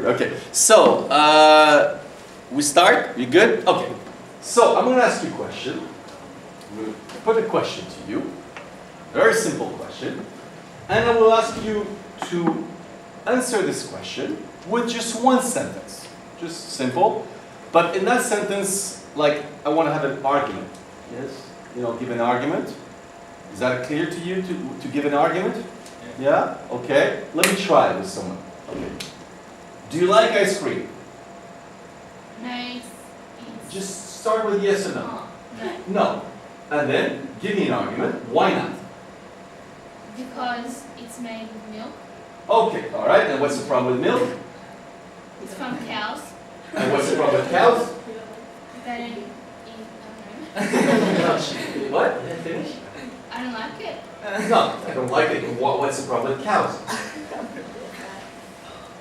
good. Okay, so we start? You good? Okay. So I'm going to ask you a question. I'm going to put a question to you. Very simple question. And I will ask you to answer this question with just one sentence. Just simple. But in that sentence, like, I want to have an argument. Yes? You know, give an argument. Is that clear to you to give an argument? Yeah? Okay. Let me try with someone. Okay. Do you like ice cream? Nice. Just start with yes or no. No. No. And then give me an argument. Why not? Because it's made with milk. Okay. All right. And what's the problem with milk? It's from cows. And what's the problem with cows? They don't eat. What? Finish? I don't like it. No, I don't like it. What's the problem with cows?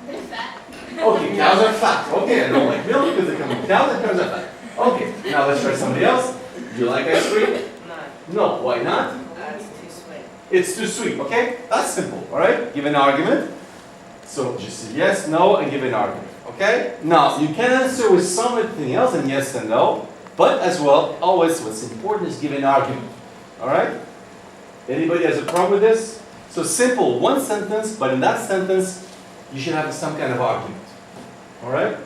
They're fat. Okay, cows are fat. Okay, I don't like milk because they come from cows and cows are fat. Okay, now let's try somebody else. Do you like ice cream? No. Why not? It's too sweet. It's too sweet, okay? That's simple, all right? Give an argument. So just say yes, no, and give an argument, okay? Now, you can answer with something else and yes and no, but as well, always what's important is give an argument, all right? Anybody has a problem with this? So simple, one sentence, but in that sentence, you should have some kind of argument, all right?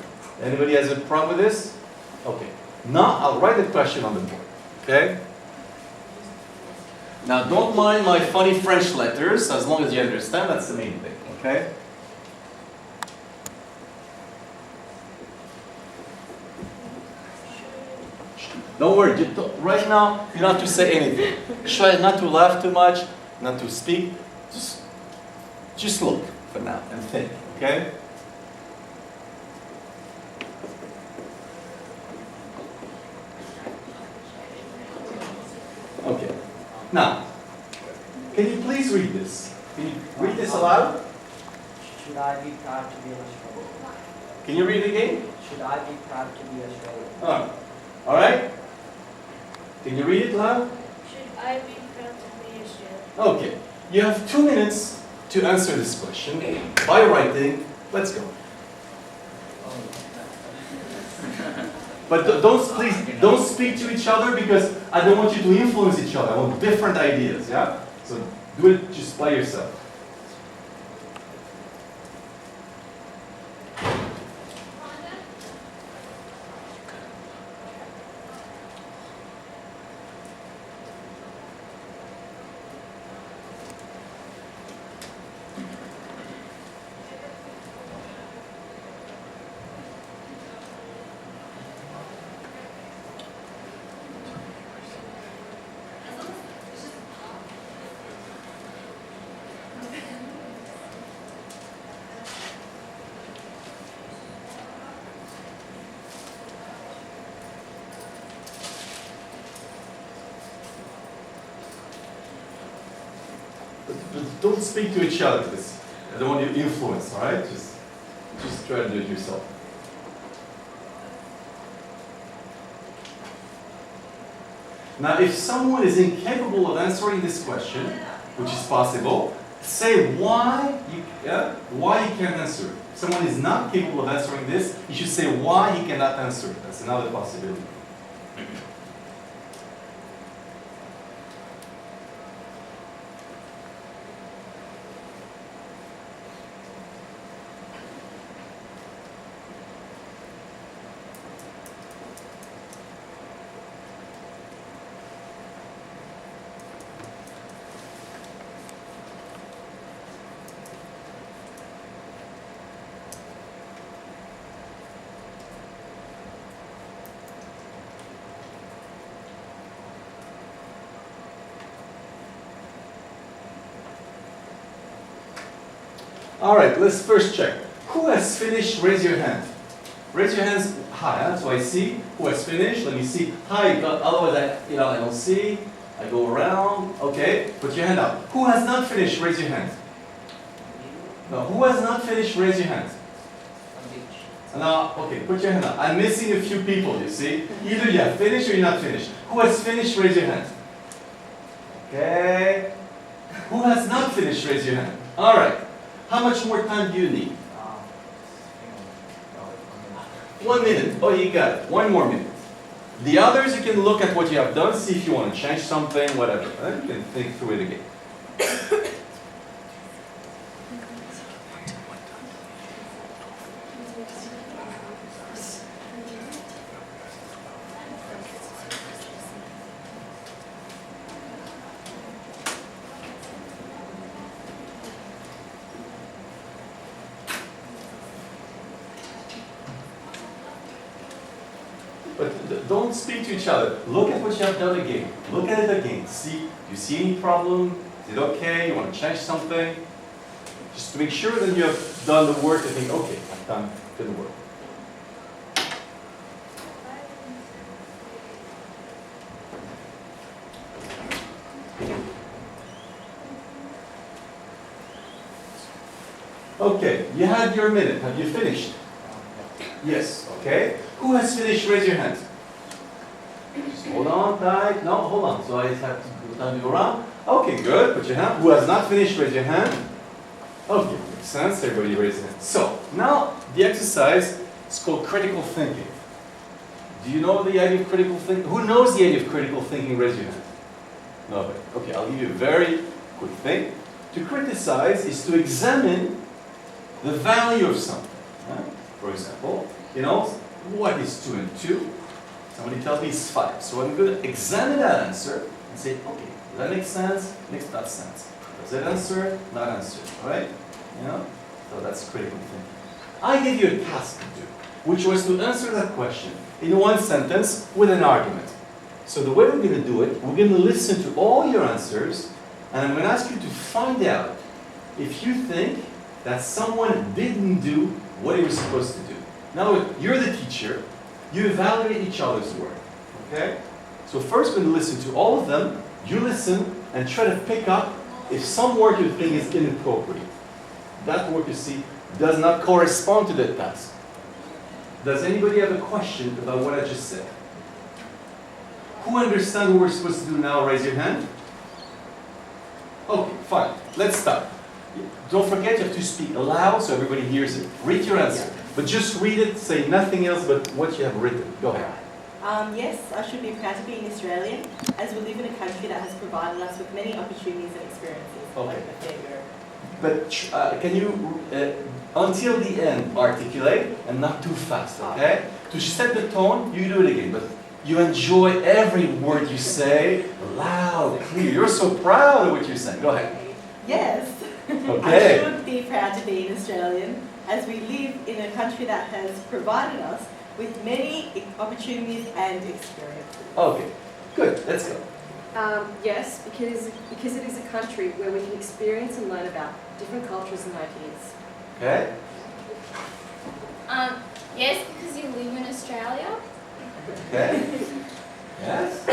Anybody has a problem with this? Okay. Now, I'll write the question on the board, okay? Now, don't mind my funny French letters, as long as you understand, that's the main thing, okay? Don't worry, right now, you don't have to say anything. Try not to laugh too much, not to speak. Just look for now and think, okay? Okay. Now, can you please read this? Can you read this aloud? Should I be proud to be an Australian? Can you read it again? Should I be proud to be Australian? All right? Can you read it loud? Should I be proud to be Australian? Okay. You have 2 minutes to answer this question by writing. Let's go. But please don't speak to each other because I don't want you to influence each other. I want different ideas, yeah? So do it just by yourself. But don't speak to each other. I don't want you to influence, all right? Just try to do it yourself. Now, if someone is incapable of answering this question, which is possible, say why you can't answer it. If someone is not capable of answering this, you should say why he cannot answer it. That's another possibility. All right, let's first check. Who has finished? Raise your hand. Raise your hands high, huh? So I see who has finished. Let me see. Hi, otherwise I don't see. I go around. Okay, put your hand up. Who has not finished? Raise your hand. No, who has not finished? Raise your hand. Now, okay, put your hand up. I'm missing a few people, you see. Either you have finished or you're not finished. Who has finished? Raise your hand. Okay. Who has not finished? Raise your hand. All right. How much more time do you need? 1 minute. Oh, you got it. 1 more minute. The others, you can look at what you have done, see if you want to change something, whatever. Then you can think through it again. But don't speak to each other. Look at what you have done again. Look at it again. See, do you see any problem? Is it okay? You want to change something? Just to make sure that you have done the work and think, okay, I've done good work. Okay, you had your minute. Have you finished? Yes, okay. Who has finished? Raise your hand. Just hold on tight. No, hold on. So I just have to go around. Okay, good. Put your hand. Who has not finished? Raise your hand. Okay, makes sense. Everybody raise their hand. So, now the exercise is called critical thinking. Do you know the idea of critical thinking? Who knows the idea of critical thinking? Raise your hand. Nobody. Okay, I'll give you a very quick thing. To criticize is to examine the value of something. Right? For example, you know, what is 2 and 2? Somebody tells me it's 5. So I'm going to examine that answer and say, okay, does that make sense? Makes not sense. Does it answer? Not answer. Right? You know? So that's critical thinking. I gave you a task to do, which was to answer that question in 1 sentence with an argument. So the way we're going to do it, we're going to listen to all your answers, and I'm going to ask you to find out if you think that someone didn't do what he was supposed to do. Now, you're the teacher. You evaluate each other's work. Okay? So first, we're going to listen to all of them. You listen and try to pick up if some work you think is inappropriate. That work, you see, does not correspond to that task. Does anybody have a question about what I just said? Who understands what we're supposed to do now? Raise your hand. Okay, fine. Let's start. Don't forget you have to speak aloud so everybody hears it. Read your answer. But just read it, say nothing else but what you have written. Go ahead. Yes, I should be proud to be an Australian, as we live in a country that has provided us with many opportunities and experiences. Okay. Like a fair Europe. But can you, until the end, articulate and not too fast, okay? To set the tone, you do it again, but you enjoy every word you say, loud, clear. You're so proud of what you're saying. Go ahead. Yes. Okay. I should be proud to be an Australian, as we live in a country that has provided us with many opportunities and experiences. Okay, good. Let's go. Yes, because it is a country where we can experience and learn about different cultures and ideas. Okay. Yes, because you live in Australia. Okay. Yes.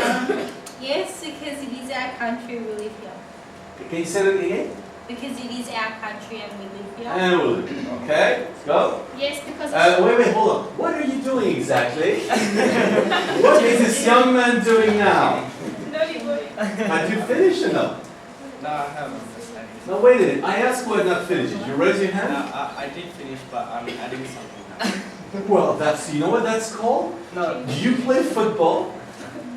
Yes, because it is our country, we live here. Can you say that again? Because it is our country and we live here. And we'll do it. Okay, let's go. Yes, because Wait, hold on. What are you doing exactly? What is this young man doing now? No, you won't. Had you finished or no? No, I haven't. No, wait a minute. I asked who had not finished. Did you raise your No, hand? I did finish, but I'm adding something now. Well, you know what that's called? No. Do you play football?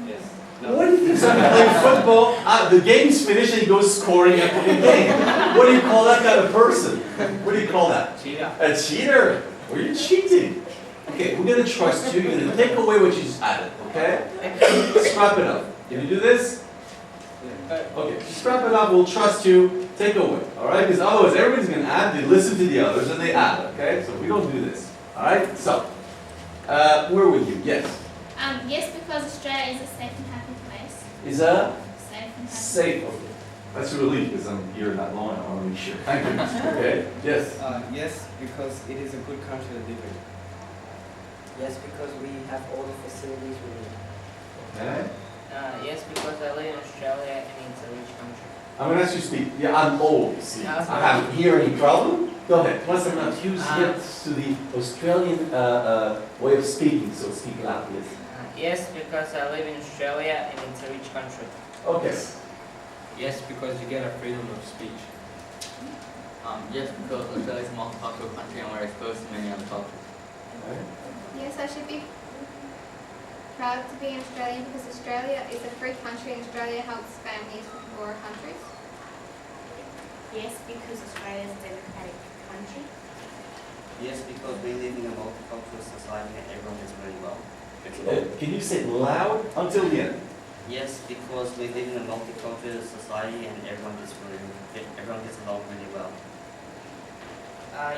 Yes. No. What do you think? Somebody playing football, the game's finished and he goes scoring after the game. What do you call that kind of person? What do you call that? Cheetah. A cheater. Or you're cheating. Okay, we're going to trust you. You're going to take away what you just added, okay? Strap it up. Can you do this? Okay, strap it up. We'll trust you. Take away, all right? Because otherwise everybody's going to add. They listen to the others and they add, okay? So we don't do this, all right? So, where were you? Yes. yes, because Australia is a safe and happy place. Is a Safe and happy. safe. Okay. That's a relief because I'm here not long. I want to be sure. Thank you. Okay. Yes. Yes, because it is a good country to live in. Yes, because we have all the facilities we need. Okay. Yes, because I live in Australia and it's a rich country. I'm going to ask you to speak. Yeah, I'm old. See, I have hearing problem. Go ahead. Plus, I'm not used yet to the Australian way of speaking, so speak loudly. Yes, because I live in Australia and it's a rich country. Okay. Yes, because you get a freedom of speech. Yes, because Australia is a multicultural country and we're exposed to many other cultures. Okay. Yes, Yes, I should be proud to be an Australian because Australia is a free country and Australia helps families from poorer countries. Yes, because Australia is a democratic country. Yes, because we live in a multicultural society and everyone gets really well. Can you say it loud until the end? Yes, because we live in a multicultural society and everyone gets along really well.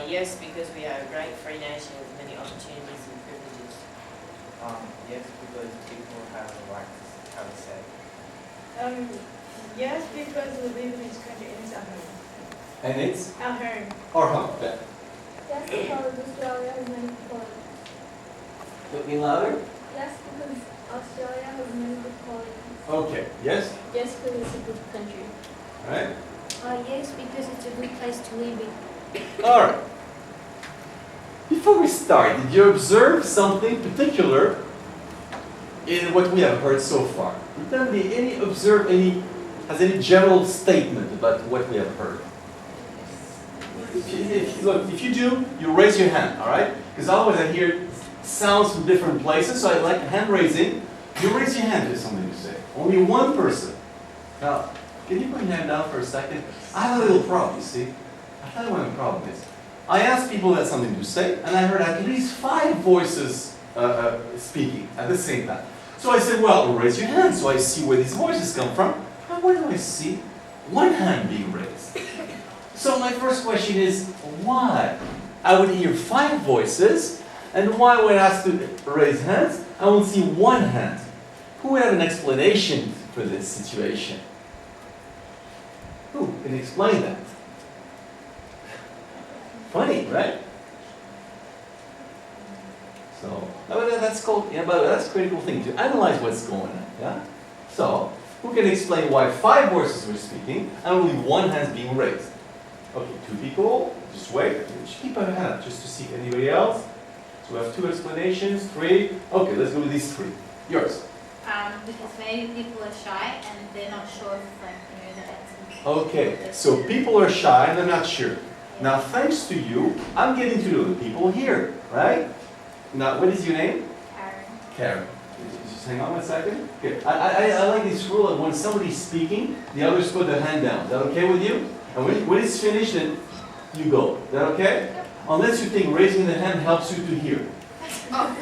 Yes, because we are a great free nation with many opportunities and privileges. Yes, because people have the right to have a say. Yes, because we live in this country and it's our home. And it's Our home. our home. Yeah. Yes, because Australia has many qualities. Talking louder? Yes, because Australia has many good qualities. Okay. Yes? Yes, because it's a good country. All right. Yes, because it's a good place to live in. All right. Before we start, did you observe something particular in what we have heard so far? Did any has any general statement about what we have heard? If you do, you raise your hand, all right? Because otherwise I hear sounds from different places, so I like hand raising. You raise your hand if there's something to say. Only one person. Now, can you put your hand down for a second? I have a little problem, you see. I'll tell you what the problem is. I asked people who had something to say, and I heard at least 5 voices speaking at the same time. So I said, well, raise your hand so I see where these voices come from. And where do I see one hand being raised? So my first question is, why? I would hear 5 voices, and why when asked to raise hands, I won't see one hand? Who would have an explanation for this situation? Who can explain that? Funny, right? So, that's called, but that's a critical thing, to analyze what's going on, yeah? So, who can explain why 5 voices were speaking and only one hand being raised? Okay, 2 people, just wait, just keep a hand just to see anybody else. So we have 2 explanations, 3. Okay, let's go with these 3. Yours. Because maybe people are shy and they're not sure if the answer. Okay, so people are shy and they're not sure. Now, thanks to you, I'm getting to know the people here, right? Now, what is your name? Karen. Karen. Just hang on one second. Okay. I like this rule of when somebody's speaking, the others put their hand down. Is that okay with you? And when it's finished, then you go. Is that okay? Unless you think raising the hand helps you to hear.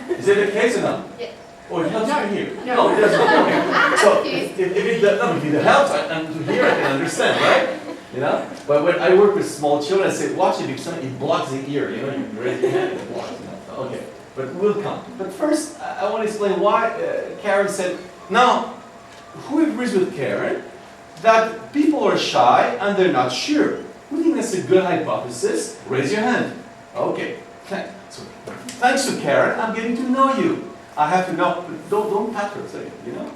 Is that the case or not? Yeah. Or it helps you to hear? No, it doesn't. Okay. So if it helps and to hear, I can understand, right? You know? But when I work with small children, I say, watch it because it blocks the ear. You know, you raise your hand, it blocks. You know? Okay. But we'll come. But first, I want to explain why Karen said, now, who agrees with Karen that people are shy and they're not sure? Who thinks that's a good hypothesis? Raise your hand. Okay. So, thanks to Karen, I'm getting to know you. I have to know, don't pat her, say, you know?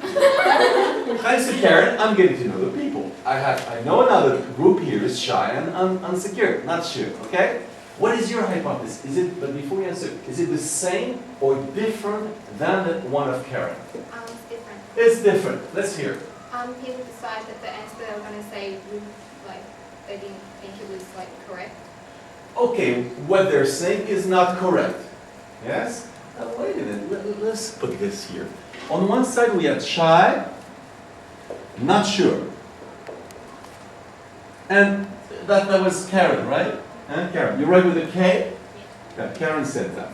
Thanks to Karen, I'm getting to know the people. I know another group here is shy and unsecure, not sure, okay? What is your hypothesis? But before we answer, is it the same or different than the one of Karen? It's different. It's different. Let's hear. People decide that the answer they were going to say, they didn't think it was correct. Okay, what they're saying is not correct. Yes? Now, wait a minute. Let's put this here. On one side, we have shy, not sure. And that was Karen, right? Karen, you write with a K? Yeah, Karen said that.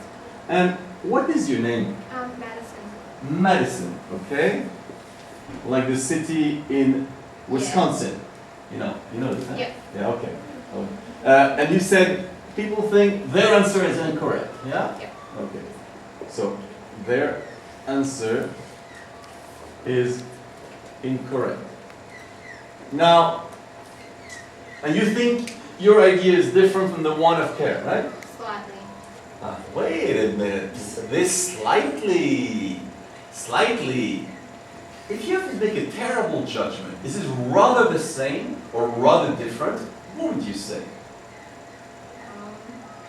And what is your name? Madison. Madison, okay? Like the city in Wisconsin. Yeah. You know that? Yeah. Yeah, okay. And you said people think their answer is incorrect, yeah? Yeah. Okay. So, their answer is incorrect. Now, and you think your idea is different from the one of Karen, right? Slightly. Wait a minute. This slightly. If you have to make a terrible judgment, is it rather the same or rather different? What would you say?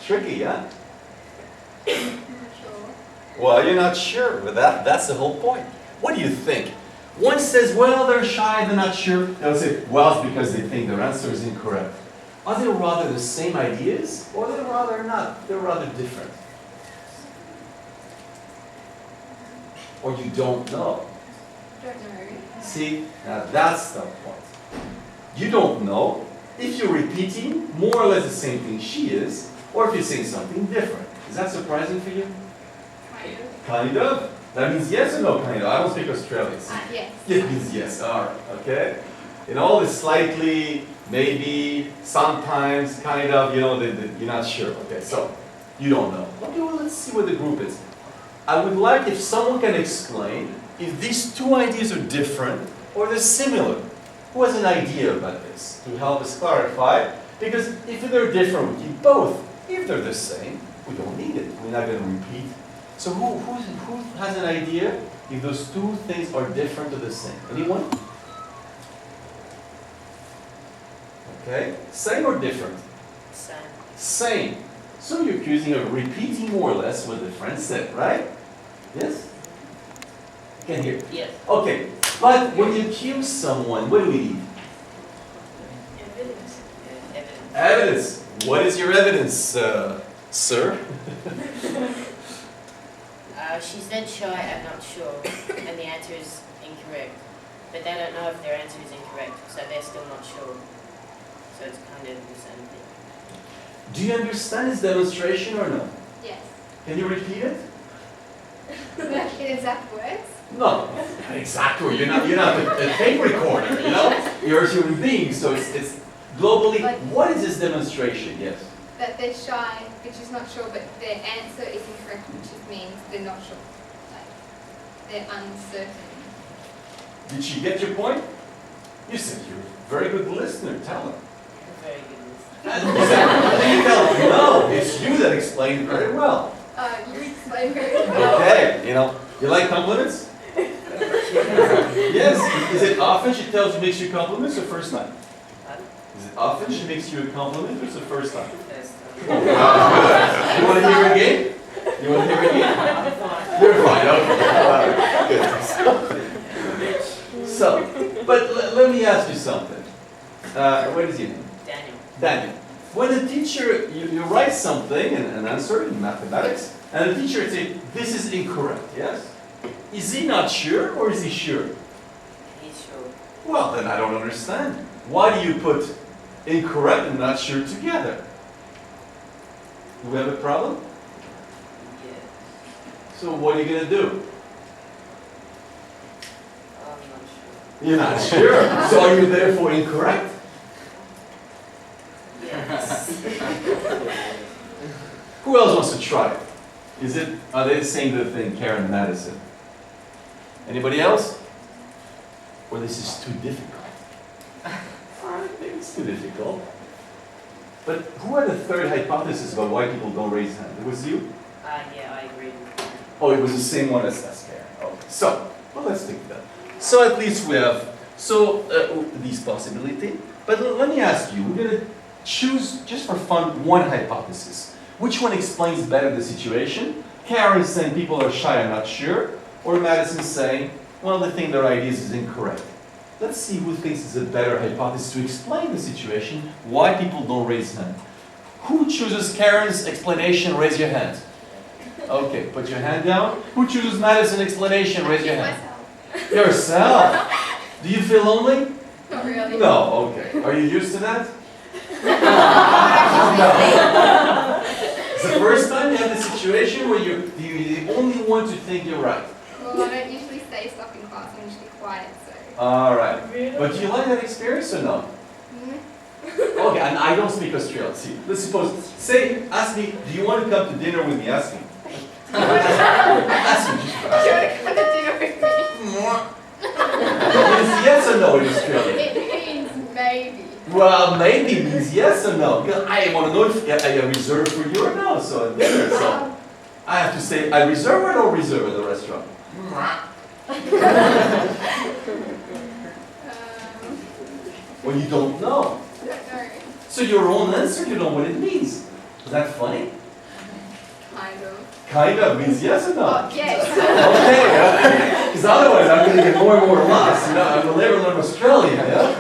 Tricky, yeah? I'm not sure. Well, you're not sure, but that's the whole point. What do you think? One says, well, they're shy, they're not sure. They'll say, well, it's because they think their answer is incorrect. Are they rather the same ideas, or they're rather not? They're rather different. or you don't know? Don't know. See, now that's the point. You don't know if you're repeating more or less the same thing she is, or if you're saying something different. Is that surprising for you? Kind of. Kind of. That means yes or no, kind of. I don't speak Australian. Yes. It means yes. All right. Okay. In all this slightly, maybe, sometimes, kind of, you know, you're not sure. Okay. So you don't know. Okay. Well, let's see what the group is. I would like if someone can explain if these two ideas are different or they're similar. Who has an idea about this to help us clarify? Because if they're different, we keep both. If they're the same, we don't need it. We're not going to repeat. So who has an idea if those two things are different or the same? Anyone? Okay. Same or different? Same. Same. So you're accusing of repeating more or less what the friend said, right? Yes? You can hear. Yes. Okay. But when you accuse someone, what do we need? Evidence. Evidence. What is your evidence, sir? She said shy, I'm not sure, and the answer is incorrect. But they don't know if their answer is incorrect, so they're still not sure. So it's kind of the same thing. Do you understand his demonstration or no? Yes. Can you repeat it? In exact words. No, exactly. You're not a tape recorder, you know? You're a human being, so it's globally. Like- What is this demonstration? Yes. That they're shy, but she's not sure, but their answer is incorrect, which just means they're not sure. Like, they're uncertain. Did she get your point? You said you're a very good listener. Tell her. Very good. You tell her, no, it's you that explained very well. You explain very well. Okay, you know, you like compliments? Yes. Is it often she makes you compliments or first time? Is it often she makes you a compliment or it's the first time? First Oh, wow, good. You want to hear it again? You want to hear it again? You're fine, okay. All right, good. So, but let me ask you something. What is your name? Daniel. Daniel. When a teacher, you write something, an answer in mathematics, and the teacher would say, this is incorrect, yes? Is he not sure or is he sure? He's sure. Well, then I don't understand. Why do you put incorrect and not sure together? Do we have a problem? Yeah. So what are you going to do? I'm not sure. You're not sure. So are you therefore incorrect? Yes. Who else wants to try it? Are they saying the thing, Karen Madison? Anybody else? Or this is too difficult? I think it's too difficult. But who had a third hypothesis about why people don't raise hands? It was you? Yeah, I agree. Oh, it was the same one as Karen. Okay. So, well, let's take that. So at least we have these possibilities. But let me ask you, we're going to choose, just for fun, one hypothesis. Which one explains better the situation? Karen's saying people are shy and not sure, or Madison's saying, well, they think their ideas is incorrect. Let's see who thinks it's a better hypothesis to explain the situation, why people don't raise hand. Who chooses Karen's explanation? Raise your hand. Okay, put your hand down. Who chooses Madison's explanation? Raise your hand. Myself. Yourself. Do you feel lonely? Not really. No, okay. Are you used to that? No. It's the first time you have the situation where you're the only one to think you're right. Well, I don't usually say stuff in class. I'm usually quiet, so. Alright. But do you like that experience or no? Okay, and I don't speak Australian. See, let's suppose, ask me, do you want to come to dinner with me? Ask me. Ask me. Do you want to come to dinner with me? It's yes or no in Australia? It means maybe. Well, maybe means yes or no. Because I want to know if I reserve for you or no. So at dinner, so I have to say I reserve or don't reserve at the restaurant. Well, you don't know. I don't know. So your own answer, you know what it means. Is that funny? Kind of. Kind of means yes or no. Oh, yes. Okay, because otherwise I'm going to get more and more lost. You know, I will never learn Australian. Yeah.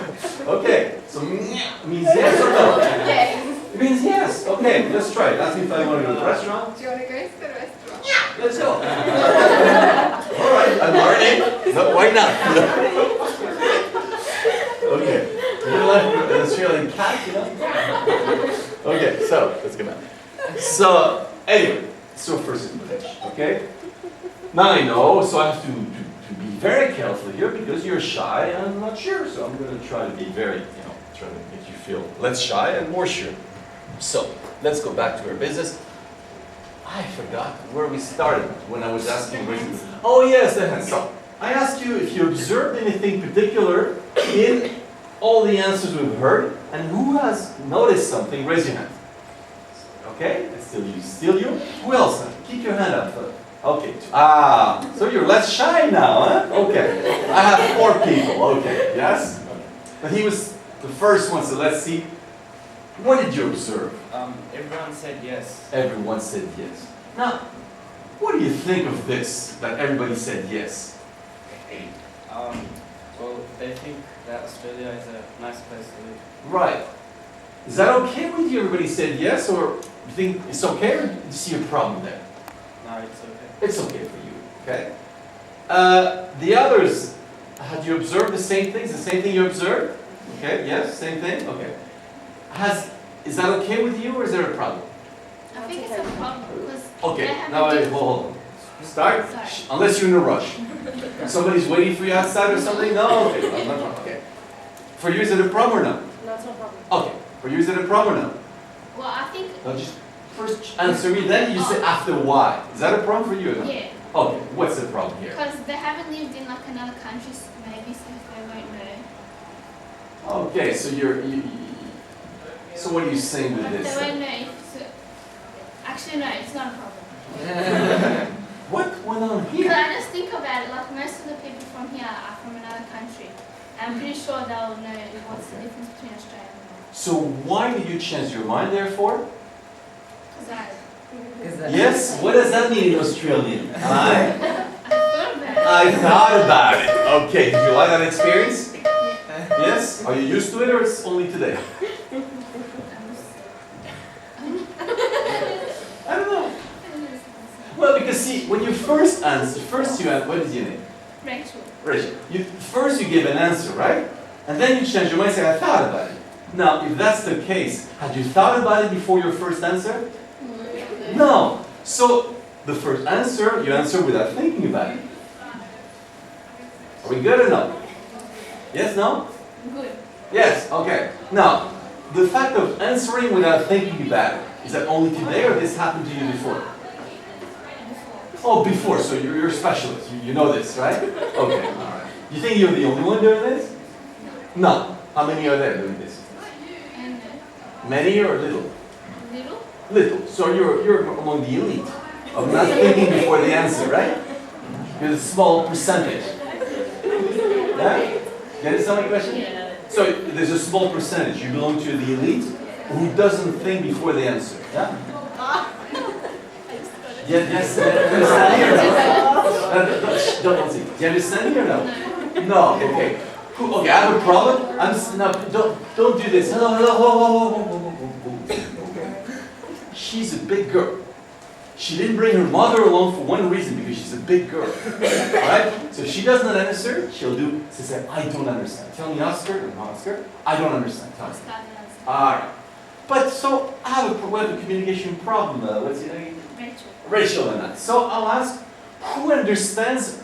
Okay, so means yes or no. Yes. It means yes. Okay, let's try it. Ask me if I want to go to the restaurant. Do you want to go to the restaurant? Let's go. All right. No, why not? Okay. You're like an Australian cat, you know? Okay, so let's go back. So anyway, so first English, okay? Now I know, so I have to be very careful here because you're shy and I'm not sure. So I'm going to try to be very, try to make you feel less shy and more sure. So let's go back to our business. I forgot where we started when I was asking. Oh yes, the hand. So I asked you if you observed anything particular in all the answers we've heard, and who has noticed something? Raise your hand. Okay, it's still you. Still you. Who else? Keep your hand up. Okay. So you're less shy now, huh? Okay. I have 4 people. Okay. Yes. But he was the first one. So let's see. What did you observe? Everyone said yes. Everyone said yes. Now, what do you think of this? That everybody said yes. Well, they think that Australia is a nice place to live. Right. Is that okay with you? Everybody said yes, or you think it's okay, or do you see a problem there? No, it's okay. It's okay for you, okay? The others, had you observed the same things? The same thing you observed? Okay, yes, same thing? Okay. Is that okay with you, or is there a problem? I think it's a problem because Okay, they have now a wait, different- hold on. Start? Sorry. Unless you're in a rush. Somebody's waiting for you outside or something? No? Okay, no problem. Okay. For you, is it a problem or no? No, it's not a problem. Okay. For you, is it a problem or no? Well, I think, No, just first answer me, then you say after why. Is that a problem for you or no? yeah, Okay, what's the problem here? because they haven't lived in like another country, so maybe so they won't know. Okay, so so what are you saying with Like, this? they won't know if so, actually no, it's not a problem. What went on Because here? I just think about it, like most of the people from here are from another country. I'm pretty sure they'll know what's the difference between Australia and So why did you change your mind therefore? because Yes? What does that mean in Australian? I thought about it. I thought about it. Okay, did you like that experience? Yes? Are you used to it or it's only today? I don't know. Well, because see, when you first answer, what is your name? Rachel. Rachel. First you give an answer, right? And then you change your mind and say, I thought about it. Now, if that's the case, had you thought about it before your first answer? No. So, the first answer, you answer without thinking about it. Are we good or no? Yes, no? Good. Yes, okay. Now, the fact of answering without thinking about it, is that only today or this happened to you before? Oh, before, so you're a specialist. You know this, right? Okay, all right. You think you're the only one doing this? No. How many are there doing this? And Many or little? little. Little. So you're among the elite of not thinking before the answer, right? You're a small percentage. Yeah? Get it, my question? Yeah. So there's a small percentage. You belong to the elite who doesn't think before they answer. Yeah? Yes, do you understand me or no? Don't see. Do you understand me or no? No, okay. Okay, I have a problem. No, don't do this. Hello. Okay. She's a big girl. She didn't bring her mother along for one reason, because she's a big girl. Alright? So if she does not answer, she'll say, I don't understand. Tell me Oscar, or Oscar, I don't understand. Tell me. Alright. But so I have a communication problem. What's your name? Rachel. Rachel and I. So I'll ask, who understands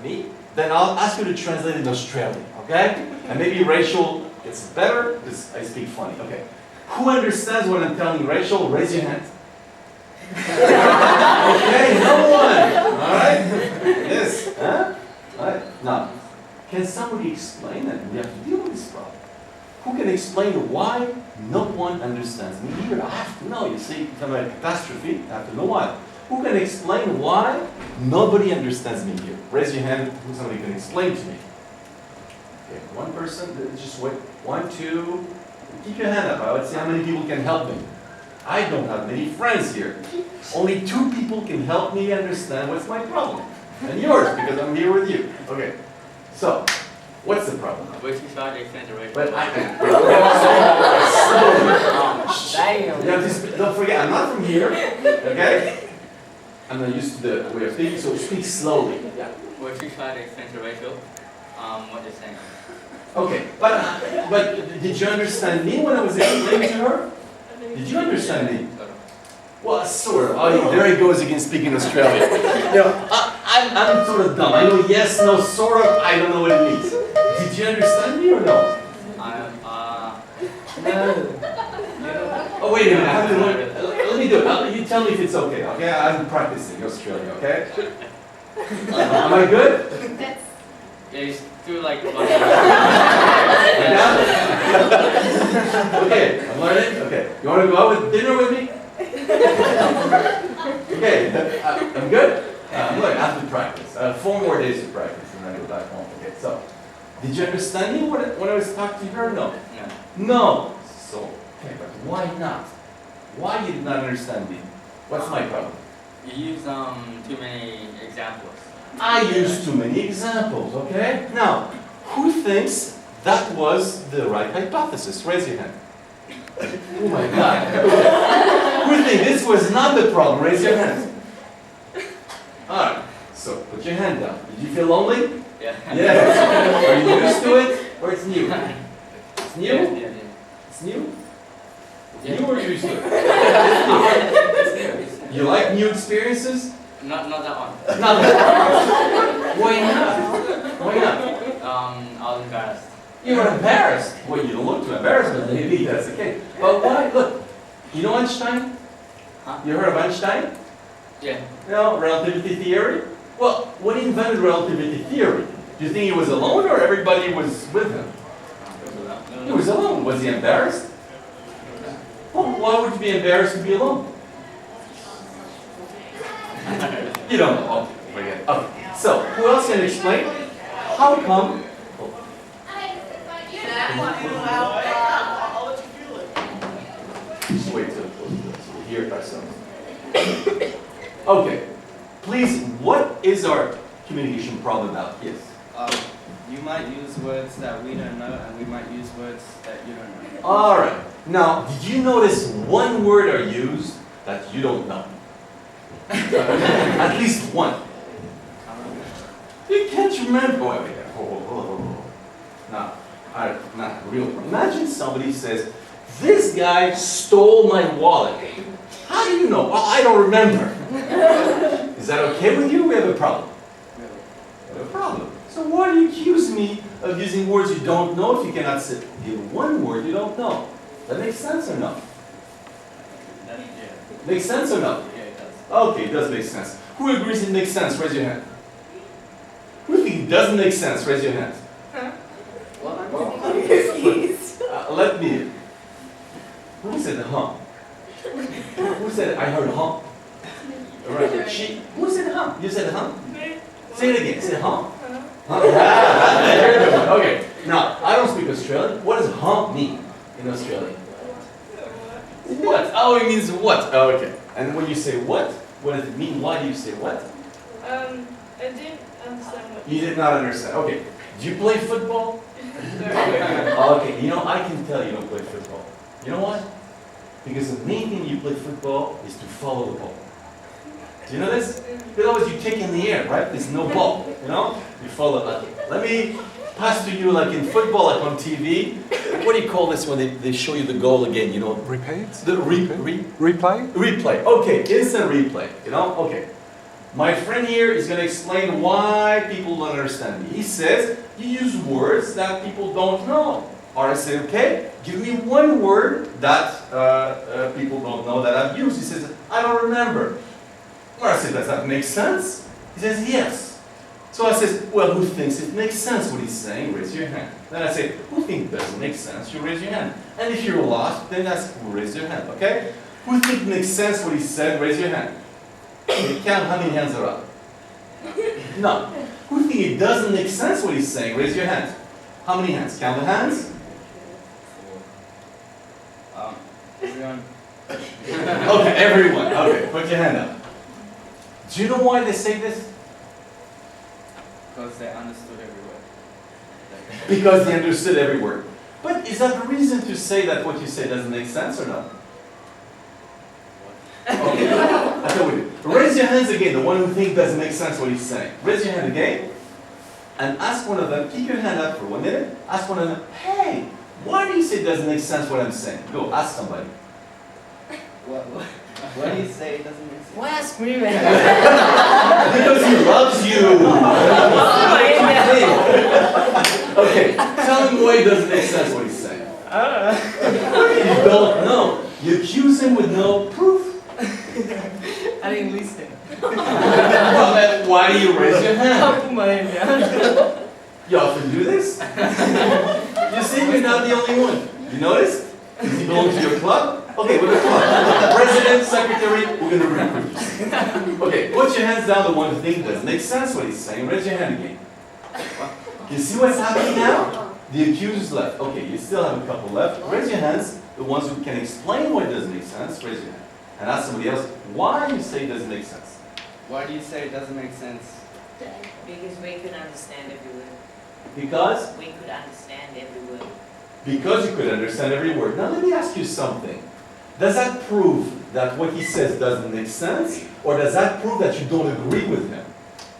me? Then I'll ask you to translate in Australian, okay? And maybe Rachel gets better because I speak funny. Okay. Who understands what I'm telling Rachel? Raise your hand. Okay, no one. All right. Yes. Huh? All right. Now, can somebody explain that? We have to deal with this problem. Who can explain why no one understands me here? I have to know. You see, it's a catastrophe. I have to know why. Who can explain why nobody understands me here? Raise your hand who somebody can explain to me. Okay, one person. Just wait. 1, 2. Keep your hand up. I would say how many people can help me. I don't have many friends here. Only 2 people can help me understand what's my problem. And yours, because I'm here with you. Okay. So, what's the problem? We're too shy to explain the right. But I can. Damn. Don't forget, I'm not from here. Okay? I'm not used to the way of speaking, so speak slowly. Yeah. Well, if you try to explain to Rachel, what you're saying. Okay, but did you understand me when I was explaining to her? Did you understand me? Well, sort of. Oh, there he goes again speaking Australian. I'm sort of dumb. I know yes, no, sort of. I don't know what it means. Did you understand me or no? Oh, wait a minute. I have to let me do it. You tell me if it's okay. Okay, I'm practicing Australian. Okay. Am I good? That's Yeah, you do like. Okay, I'm learning. Okay, you want to go out with dinner with me? Okay, I'm good. I'm learning. I have to practice. 4 more days to practice, and then I go back home. Okay, so did you understand me when I was talking to her? No. No. So, okay, but why not? Why you did not understand me? What's my problem? You use too many examples. I used too many examples, okay? Now, who thinks that was the right hypothesis? Raise your hand. Oh my God. Who thinks this was not the problem? Raise your hand. Alright, so put your hand down. Did you feel lonely? Yeah. Yes. Are you used to it? Or it's new? It's new? Yeah. It's new? Yeah. New or used to it? It's new. You like new experiences? Not that one. Not that. Why not? Why not? I was embarrassed. You were embarrassed. Well, you don't look too embarrassed, but maybe that's the case. But why? Look, you know Einstein? Huh? You heard of Einstein? Yeah. You know, relativity theory? Well, when he invented relativity theory, do you think he was alone or everybody was with him? He was alone. Was he embarrassed? Well, why would you be embarrassed to be alone? You don't know. Oh, forget it. Okay. So, who else can explain? How come? Just wait till we hear it ourselves. Okay. Please, what is our communication problem about? Yes. You might use words that we don't know, and we might use words that you don't know. All right. Now, did you notice one word I used that you don't know? At least one. You can't remember. Wait, wait. Oh. Not real. Imagine somebody says, "This guy stole my wallet." How do you know? Well, I don't remember. Is that okay with you? We have a problem. We have a problem. So why do you accuse me of using words you don't know if you cannot give one word you don't know? That makes sense or no? Yeah. Makes sense or no? Yeah, it does. Okay, it does make sense. Who agrees it makes sense? Raise your hand. Who thinks it doesn't make sense? Raise your hand. Let me. Who said huh? Who said I heard huh? Right. Who said huh? You said huh? Say it again. Say huh? Huh? Very good. Okay. Now, I don't speak Australian. What does huh mean in Australian? What? Oh, it means what? Oh, okay. And when you say what does it mean? Why do you say what? I didn't understand what You did not understand. Okay. Do you play football? Okay. You know, I can tell you don't play football. You know what? Because the main thing you play football is to follow the ball. Do you know this? Otherwise you kick in the air, right? There's no ball, you know? You follow it. Let me pass to you like in football, like on TV. What do you call this when they show you the goal again, you know? Repeat? The Replay? replay. Okay, instant replay, you know? Okay. My friend here is going to explain why people don't understand me. He says, you use words that people don't know. Or I say, okay, give me one word that people don't know that I've used. He says, I don't remember. Or I say, does that make sense? He says, yes. So I says, well, who thinks it makes sense what he's saying? Raise your hand. Then I say, who thinks it doesn't make sense? You raise your hand. And if you're lost, then that's raise your hand, okay? Who thinks it makes sense what he said? Raise your hand. You count how many hands are up? No. Who thinks it doesn't make sense what he's saying? Raise your hand. How many hands? Count the hands. Everyone. Okay, everyone. Okay, put your hand up. Do you know why they say this? Because they understood every word. Because they understood every word. But is that the reason to say that what you say doesn't make sense or not? Okay. I thought we did. Raise your hands again, the one who thinks doesn't make sense what he's saying. Raise your hand again, and ask one of them, keep your hand up for 1 minute, ask one of them, hey, why do you say it doesn't make sense what I'm saying? Go, ask somebody. What do you say it doesn't make sense? Why ask me, man? Because he loves you. Okay, tell him why it doesn't make sense what he's saying. You don't know. You accuse him with no proof. I didn't listen. Well, then why do you raise your hand? I'll put my hand down. You often do this? You see, you're not the only one. You notice? Does he belong to your club? Okay, with the club. President, secretary, we're going to recruit you. Okay, put your hands down, the one who thinks doesn't make sense what he's saying. Raise your hand again. You see what's happening now? The accusers left. Okay, you still have a couple left. Raise your hands. The ones who can explain why it doesn't make sense, raise your hand. And ask somebody else why you say it doesn't make sense. Why do you say it doesn't make sense? Because we could understand every word. Because? We could understand every word. Because you could understand every word. Now let me ask you something. Does that prove that what he says doesn't make sense? Or does that prove that you don't agree with him?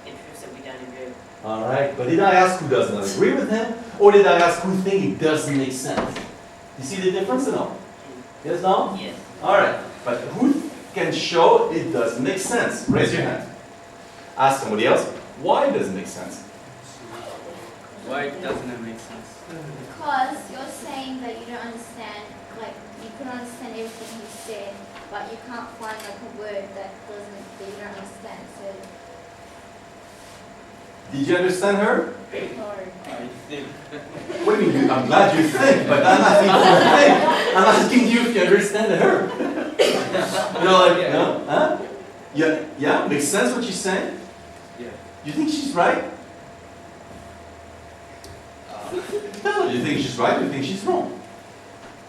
It proves that we don't agree. All right, but did I ask who does not agree with him? Or did I ask who think it doesn't make sense? You see the difference or no? Yes, no? Yes. All right, but who can show it doesn't make sense? Raise your hand. Ask somebody else, why it doesn't make sense? Why doesn't it make sense? Because you're saying that you don't understand, like, you can understand everything he said, but you can't find, like, a word that you don't understand, so... Did you understand her? Sorry. I think. What do you mean? I'm glad you think, but I'm asking you to think. I'm asking you if you understand her. You know, like, no? Huh? Yeah? Makes sense what she's saying? Yeah. You think she's right? No, you think she's right, you think she's wrong.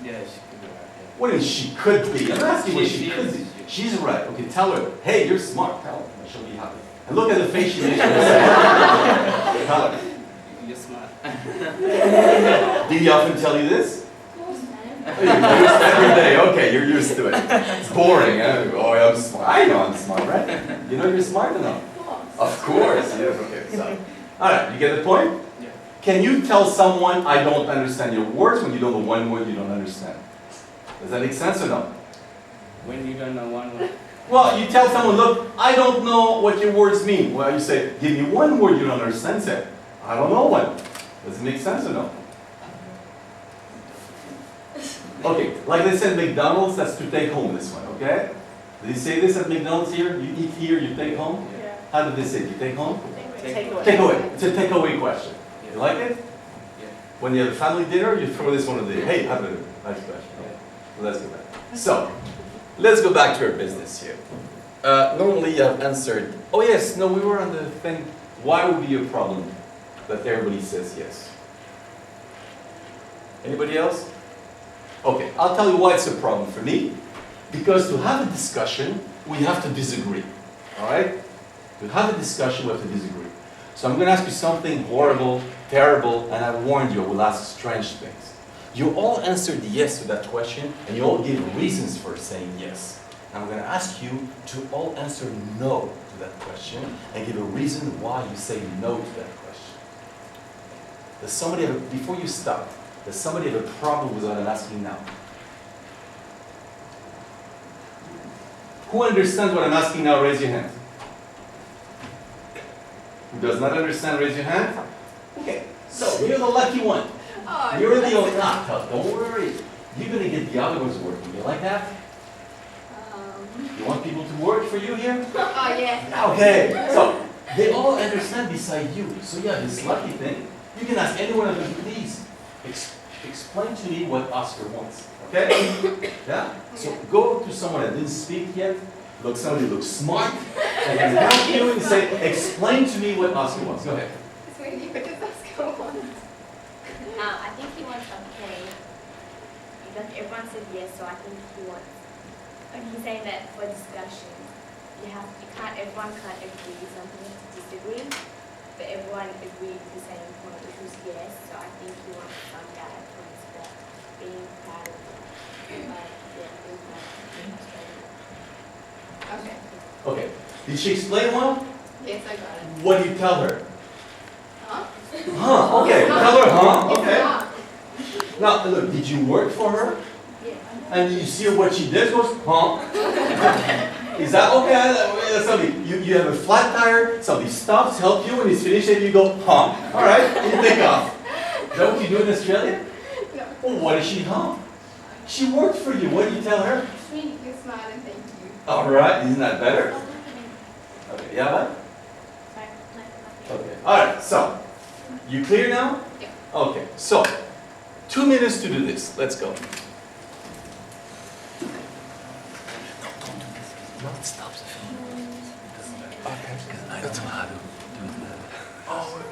Yeah, she could be right. What do you mean she could be? I'm asking what she could is. be. She's right. Okay, tell her, hey, you're smart. Tell her, and she'll be happy. And look at the face she makes when I say tell her. You're smart. Do you often tell you this? Of course, man. Oh, you're used every day. Okay, you're used to it. It's boring. Huh? Oh, I'm smart. I know I'm smart, right? You know you're smart enough. Of course. Yes. Okay. So, all right. You get the point? Yeah. Can you tell someone I don't understand your words when you don't know one word you don't understand? Does that make sense or no? When you don't know one word. Well, you tell someone, look, I don't know what your words mean. Well, you say, give me one word you don't understand. Say, I don't know one. Does it make sense or no? Okay, like they said at McDonald's, that's to take home this one, okay? Did they say this at McDonald's here? You eat here, you take home? Yeah. How did they say it? You take home? Take away. Take away. It's a takeaway question. You like it? Yeah. When you have a family dinner, you throw this one in the, hey, have a nice question. Okay. Let's go back. So, let's go back to our business here. Normally you have answered, oh yes, no, we were on the thing, why would be a problem that everybody says yes? Anybody else? Okay, I'll tell you why it's a problem for me. Because to have a discussion, we have to disagree. All right? To have a discussion, we have to disagree. So I'm going to ask you something horrible, terrible, and I warned you, I will ask strange things. You all answered yes to that question, and you all gave reasons for saying yes. And I'm going to ask you to all answer no to that question, and give a reason why you say no to that question. Does somebody have before you start, does somebody have a problem with what I'm asking now? Who understands what I'm asking now? Raise your hand. Who does not understand? Raise your hand. Okay, so you're the lucky one. Oh, You're the only. Don't worry. You're gonna get the other ones working. You like that? You want people to work for you here? Oh, yeah. Okay. So they all understand beside you. So you have this lucky thing. You can ask any one of them, please explain to me what Oscar wants. Okay? Yeah. So go to someone that didn't speak yet. Look, somebody looks smart and can help you and say, explain to me what Oscar wants. Go ahead. Sweetie, what does Oscar want? I think he wants okay. Like everyone said yes, so I think he wants. Like he's saying that for discussion, everyone can't agree. Something to disagree, but everyone agreed the same point, which was yes. So I think he wants some data points for being proud of being proud of Australia. Okay. Okay. Did she explain well? Yes, I got it. What do you tell her? Huh? Huh, okay. Tell her, huh? It's Okay. not. Now, look, did you work for her? Yeah. And you see what she does? Goes, huh? Is that okay? Somebody, you have a flat tire, somebody stops, help you, when he's finished, and you go, huh? All right, you take off. Is that what you do in Australia? No. Well, what is she, huh? She worked for you. What do you tell her? Sweet, you smile and thank you. All right, isn't that better? Okay, yeah, what? Okay, all right, so, you clear now? Yeah. Okay, so, 2 minutes to do this. Let's go. No, it stops the film. Okay. Because I don't know how to do that. Oh,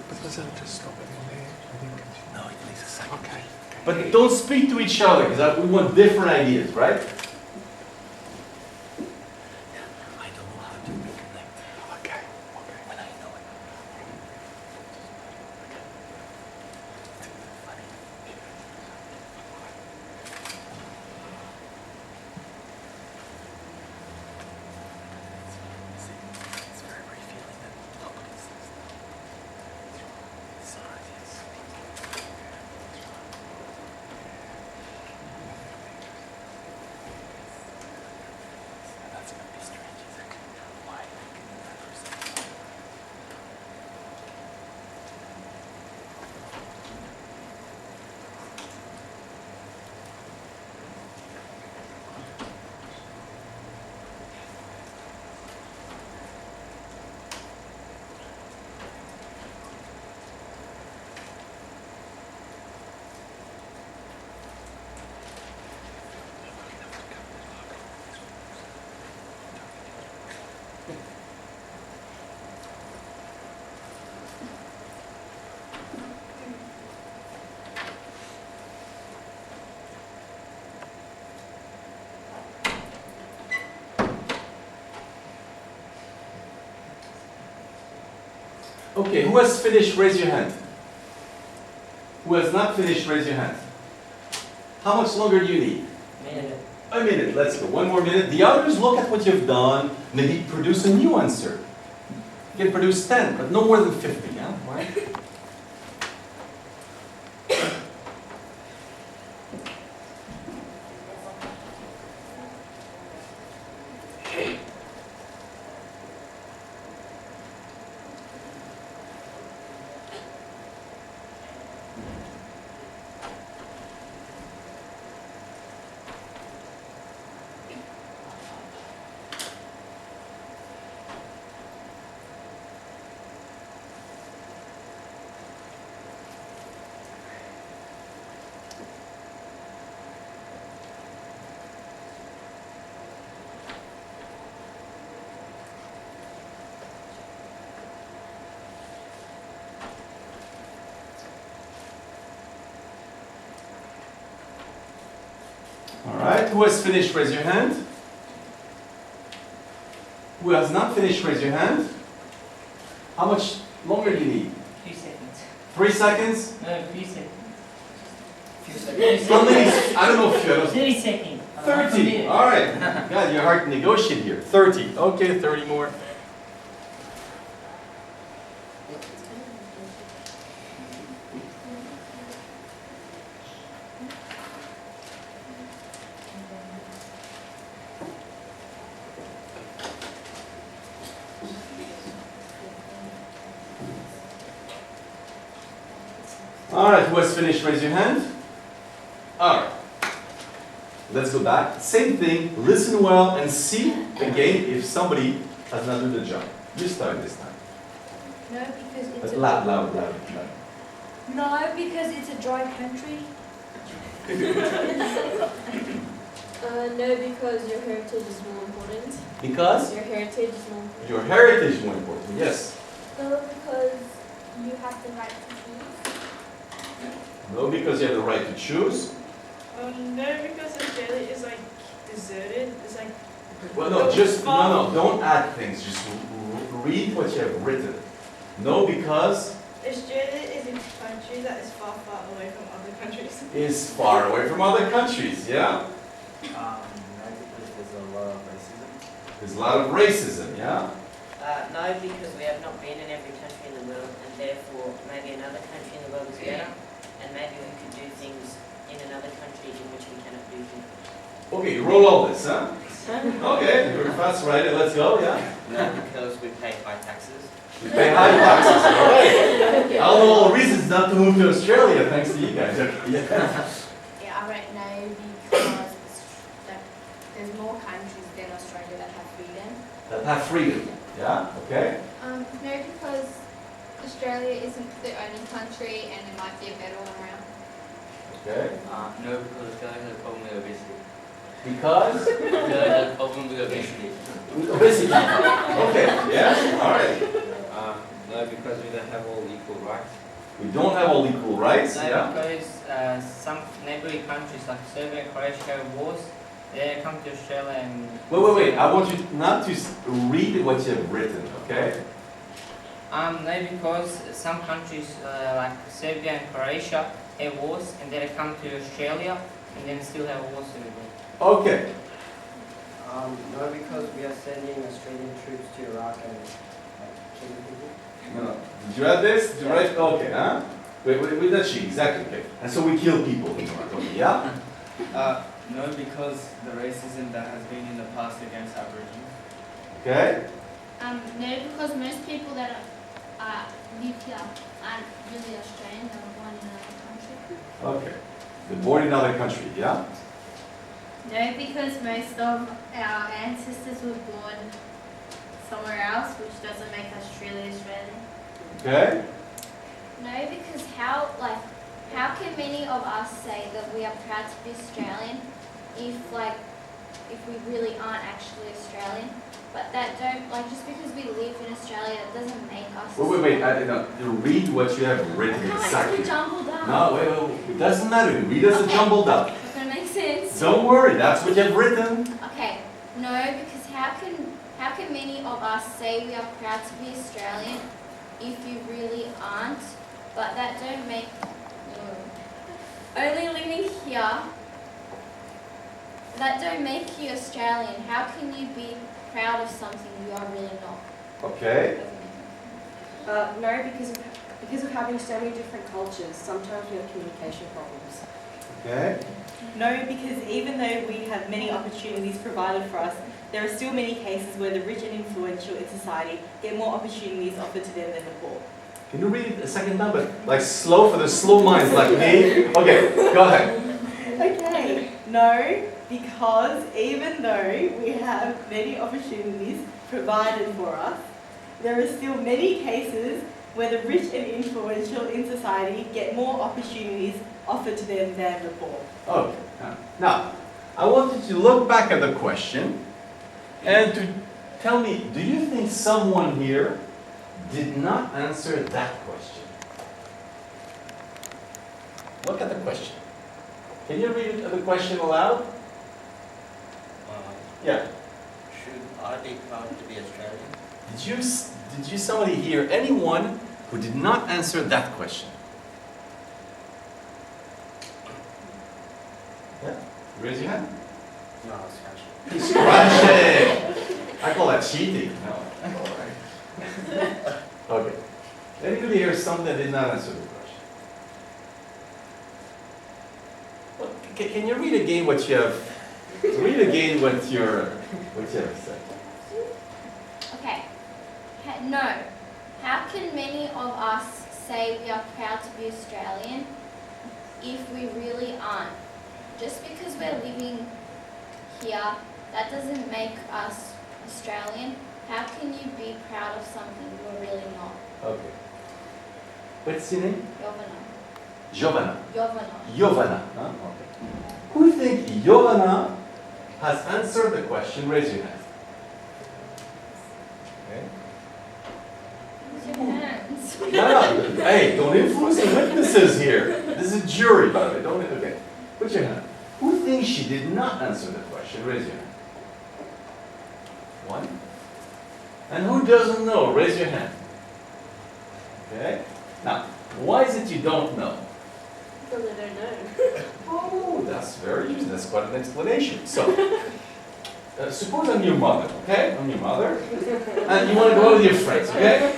but doesn't it just stop it in there? I think. No, it takes a second. Okay. But don't speak to each other, because we want different ideas, right? I don't know how to reconnect Okay. when I know it. Funny. It's very revealing that nobody says that. Sorry, yes. That's gonna be strange, isn't it? Why? That person. Okay, who has finished, raise your hand. Who has not finished, raise your hand. How much longer do you need? Minute. A minute, let's go. One more minute. The others, look at what you've done. Maybe produce a new answer. You can produce 10, but no more than 50, yeah? Right? All right, who has finished, raise your hand. Who has not finished, raise your hand. How much longer do you need? 3 seconds. 3 seconds? No, 3 seconds. How many? I don't know if you have 30 seconds. 30. All right. God, you're hard to negotiate here. 30. Okay, 30 more. All right, who has finished, raise your hand. All right. Let's go back. Same thing, listen well and see again if somebody has not done the job. You start this time. No, because it's But a loud. no, because it's a dry country. No, because your heritage is more important. Because Your heritage is more important. your heritage is more important, yes. No, because you have the right to choose. No, because you have the right to choose. No, because Australia is like deserted. It's like Well, no, just, no, don't add things. Just read what you have written. No, because Australia is a country that is far, far away from other countries. is far away from other countries, yeah? Maybe because there's a lot of racism. There's a lot of racism, yeah? No, because we have not been in every country in the world, and therefore maybe another country in the world is better, and maybe we could do things in another country in which we cannot do things. Okay, roll all this, huh? Okay, you're fast writer, let's go, yeah? No, because we pay high taxes. You pay high taxes, all right. All reasons not to move to Australia, thanks to you guys. Yeah. Yeah, I reckon no, because like, there's more countries than Australia that have freedom. That have freedom, yeah? Okay. No, because Australia isn't the only country and there might be a better one around. Okay. No, because Australia has a problem with obesity. Because? Australia has a problem with obesity. Obesity. Okay, yeah, all right. No, because we don't have all equal rights. We don't have all equal rights, No, yeah? because some neighboring countries like Serbia and Croatia have wars, they come to Australia and... Wait. I want you not to read what you have written, okay? No, because some countries like Serbia and Croatia have wars, and then they come to Australia and then still have wars everywhere. Okay. No, because we are sending Australian troops to Iraq and killing people. No. Did you add this? Did you write? Okay, huh? Wait, that's she, exactly, okay. And so we kill people in Iraq, okay, yeah? No, because the racism that has been in the past against Aboriginals. Okay? No, because most people that live here aren't really Australian, they were born in another country. Okay. They're born in another country, yeah? No, because most of our ancestors were born somewhere else, which doesn't make us truly Australian. Okay? No, because how can many of us say that we are proud to be Australian if we really aren't actually Australian? But that don't, just because we live in Australia, it doesn't make us Wait, you read what you have written I can't, exactly. it's jumbled up. No, wait, it doesn't matter. Read as a jumbled up. It's gonna make sense. Don't worry, that's what you have written. Okay, no, because how can many of us say we are proud to be Australian if you really aren't? But that don't make only living here. That don't make you Australian. How can you be proud of something you are really not? Okay. No, because of having so many different cultures, sometimes we have communication problems. Okay. No, because even though we have many opportunities provided for us, there are still many cases where the rich and influential in society get more opportunities offered to them than the poor. Can you read it a second time, but slow for the slow minds like me? Okay, go ahead. Okay, no, because even though we have many opportunities provided for us, there are still many cases where the rich and influential in society get more opportunities offered to them than the poor. Okay. Now, I want you to look back at the question and to tell me, do you think someone here did not answer that question? Look at the question. Can you read the question aloud? Yeah. Should I be proud to be Australian? Did you somebody hear anyone who did not answer that question? Yeah? Raise your hand. No, I'll scratch it. You scratch it. I call that cheating. No. Okay. Anybody hear something that did not answer the question? Well, can you read again what you have? Read again what you have said. Okay. No. How can many of us say we are proud to be Australian if we really aren't? Just because we're living here, that doesn't make us Australian. How can you be proud of something you're really not? Okay. What's your name? Jovana. Giovanna. Jovana. Giovanna. Huh? Okay. Who think Giovanna has answered the question? Raise your hand. Okay. Use your hands. No. Hey, don't influence the witnesses here. This is a jury, by the way. Don't. Okay. Put your hand. Who thinks she did not answer the question? Raise your hand. One. And who doesn't know? Raise your hand. Okay. Now, why is it you don't know? Because I don't know. Oh, that's very easy. That's quite an explanation. So, suppose I'm your mother, okay? I'm your mother. And you want to go out with your friends, okay?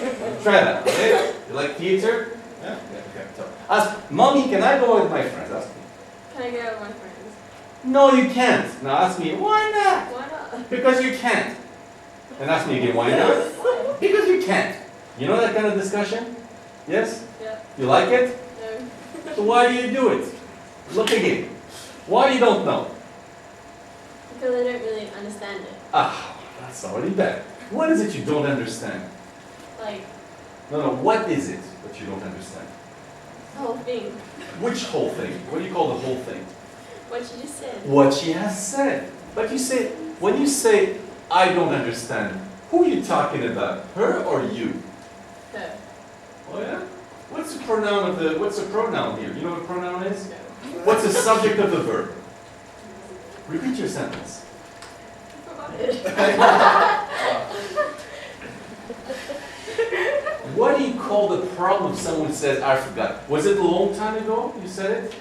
Try that, okay? You like theater? Yeah? Okay. So, ask, Mommy, can I go out with my friends? Ask me. Can I go with my friends? No, you can't. Now ask me, why not? Why not? Because you can't. And ask me again, why not? Because you can't. You know that kind of discussion? Yes? Yeah. You like it? No. So why do you do it? Look again. Why you don't know? Because I don't really understand it. Ah, that's already bad. What is it you don't understand? Like, No, what is it that you don't understand? the whole thing. Which whole thing? What do you call the whole thing? What you just said. What she has said. But you say, when you say, I don't understand, who are you talking about? Her or you? Her. Oh yeah? What's the pronoun here? You know what a pronoun is? What's the subject of the verb? Repeat your sentence. What do you call the problem if someone says, I forgot? Was it a long time ago you said it?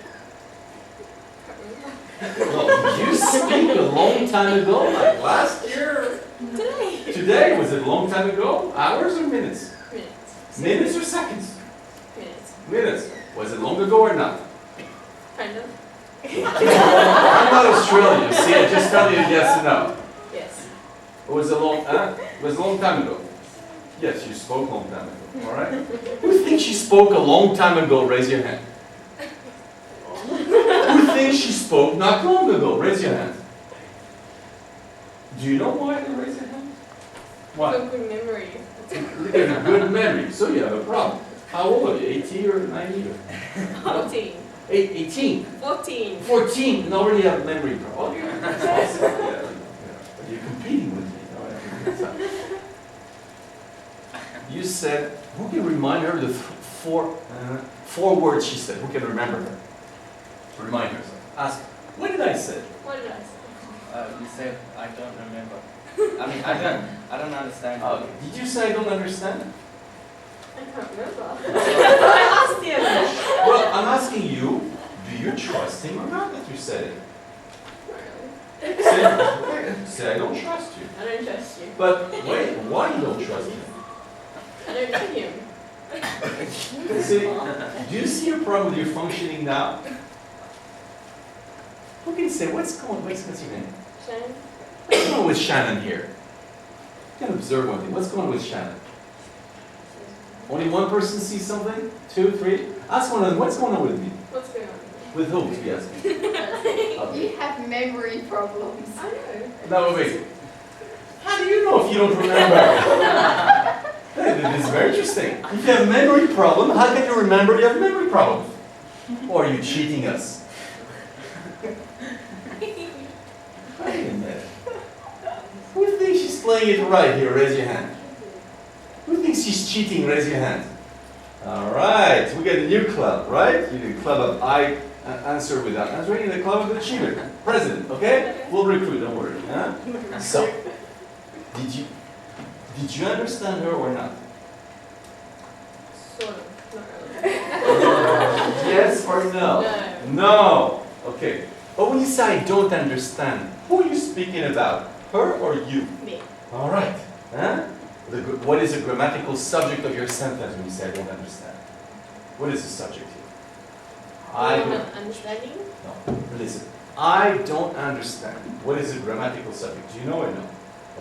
No, did you speak a long time ago? Like last year? Today. Today? Was it a long time ago? Hours or minutes? Minutes. Minutes or seconds? Minutes. Minutes. Was it long ago or not? Kind of. I'm not Australian, see, I just tell you yes or no. Yes. It was a long time ago. Yes, you spoke a long time ago, all right? Who thinks she spoke a long time ago? Raise your hand. Who thinks she spoke not long ago? Raise your hand. Do you know why they raise your hand? Why? Good memory. Look at a good memory, so you have a problem. How old are you, 80 or 90? Or? 14. 18. 14. 14, and already have a memory problem. Yeah, you're competing with me. You said, who can remind her the four words she said? Who can remember her? Remind herself. Ask, what did I say? What did I say? You said, I don't remember. I mean, I don't understand. Okay. Did you say I don't understand? I can't remember. I asked him. Well, I'm asking you, do you trust him or not that you said it? Say I don't trust you. I don't trust you. But wait, why you don't trust him? I don't know him. See, do you see your problem with your functioning now? Who can say, what's your name? Shannon? What's going on with Shannon here? You can observe one thing. What's going on with Shannon? Only one person sees something? 2, 3? Ask one of them, what's going on with me? What's going on? With whom, to be asking? You have memory problems. I know. No, wait. How do you know if you don't remember? This is very interesting. If you have a memory problem, how can you remember you have a memory problem? Or are you cheating us? Wait a minute. Who thinks she's playing it right here? Raise your hand. Who thinks she's cheating? Raise your hand. All right. We got a new club, right? You the club of I answer without answering, the club of the cheater. President, okay? We'll recruit, don't worry. Huh? So, did you understand her or not? Sort of. Not really. Yes or no? No. Okay. But when you say I don't understand, who are you speaking about? Her or you? Me. All right. Huh? What is the grammatical subject of your sentence when you say I don't understand? What is the subject here? I don't understanding? No. Listen. I don't understand. What is the grammatical subject? Do you know or no?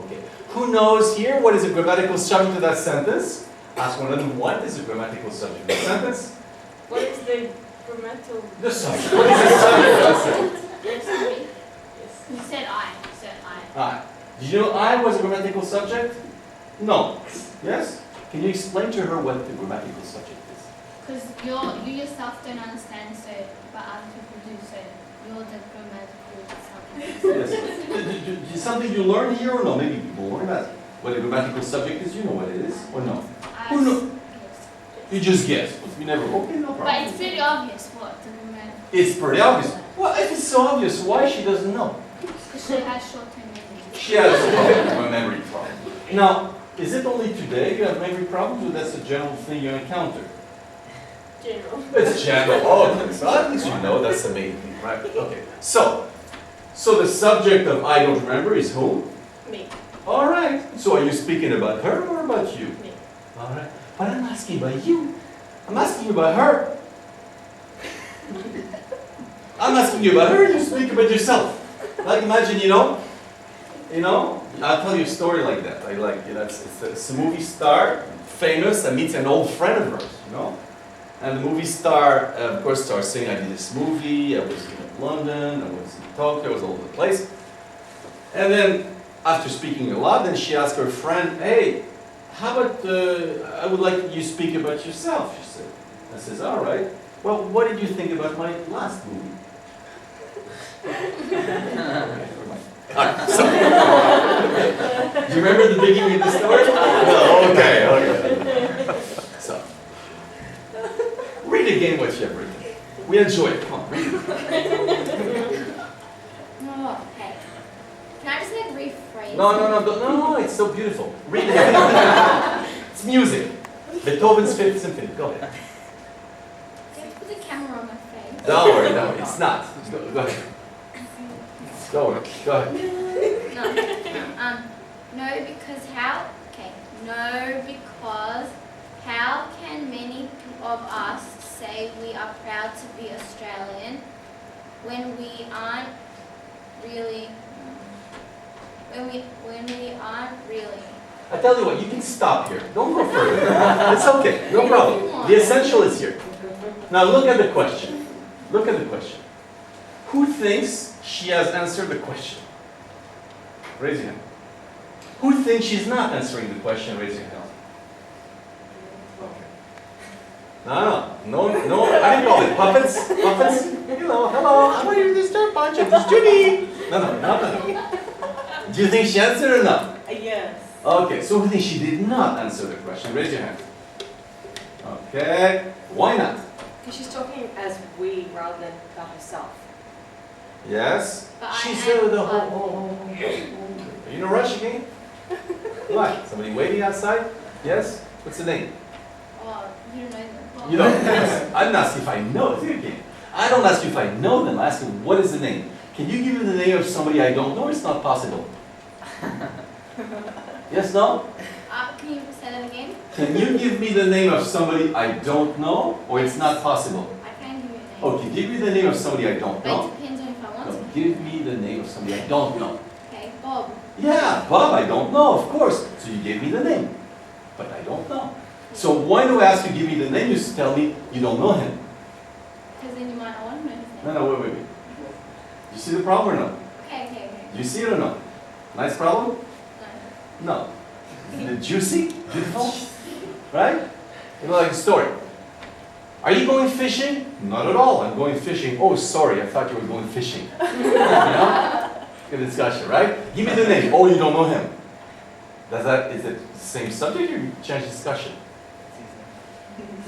Okay. Who knows here what is the grammatical subject of that sentence? Ask one of them, what is the grammatical subject of the sentence? What is the grammatical? The subject. What is the subject of that sentence? You said I. I. Did you know I was a grammatical subject? No. Yes? Can you explain to her what the grammatical subject is? Because you yourself don't understand, so but other people do, so you're the grammatical subject. Yes. Is something you learn here or no? Maybe people learn that. What a grammatical subject is, you know what it is or no? Who knows? You just guess. You never. Okay, no problem. But it's pretty obvious what the grammatical. It's pretty obvious. Well, if it's so obvious, why she doesn't know? Because she has short-term memory. She has a memory problem. Now, is it only today you have memory problems, or that's a general thing you encounter? General. It's general. Oh, so at least you know that's the main thing, right? Okay. So So the subject of I don't remember is who? Me. All right. So are you speaking about her or about you? Me. All right. But I'm asking about you. I'm asking you about her. I'm asking you about her, you speak about yourself. Like imagine, I'll tell you a story like that. It's a movie star, famous, that meets an old friend of hers, And the movie star, of course, starts saying, I did this movie, I was in London, I was in Tokyo, I was all over the place. And then, after speaking a lot, then she asked her friend, hey, how about, I would like you speak about yourself, she said. I says, all right. Well, what did you think about my last movie? Alright, so. Do you remember the beginning of the story? No, okay. So. Read again what you have written. We enjoy it. Come on, read it. Oh, okay. Can I just rephrase? No, it's so beautiful. Read it again. It's music. Beethoven's Fifth Symphony. Go ahead. Can you put the camera on my face? Don't worry, no, it's not. Go ahead. Don't worry, go ahead. No, because how can many of us say we are proud to be Australian when we aren't really? I tell you what, you can stop here. Don't go further. It's okay, no problem. The essential is here. Now look at the question. Look at the question. Who thinks she has answered the question? Raise your hand. Who thinks she's not answering the question? Raise your hand. No, I didn't call it puppets. Hello, I'm ready to disturb bunch of this Judy. No. Do you think she answered or not? Yes. Okay, so who thinks she did not answer the question? Raise your hand. Okay, why not? Because she's talking as we rather than about herself. Yes? But She I said am- the whole. Are you in a rush again? What? Somebody waiting outside? Yes? What's the name? Oh, you don't know them. You don't. I didn't ask you if I know. It's okay. I don't ask you if I know them. I ask you what is the name. Can you give me the name of somebody I don't know? It's not possible. Yes, no? Can you say that again? Can you give me the name of somebody I don't know, or it's not possible? I can give you a name. Okay, give me the name of somebody I don't But know. it depends on if I want No, to. give me the name of somebody I don't know. Okay, Bob. Yeah, Bob, I don't know, of course. So you gave me the name, but I don't know. So why do I ask you to give me the name? You just tell me you don't know him. Because then you might not want to know his name. No, wait. You see the problem or no? Okay. You see it or no? Nice problem? No. Isn't it juicy? Beautiful? Right? Like a story. Are you going fishing? Not at all. I'm going fishing. Oh, sorry. I thought you were going fishing. Good discussion, right? Give me the name. Oh, you don't know him. Is it the same subject or you change discussion?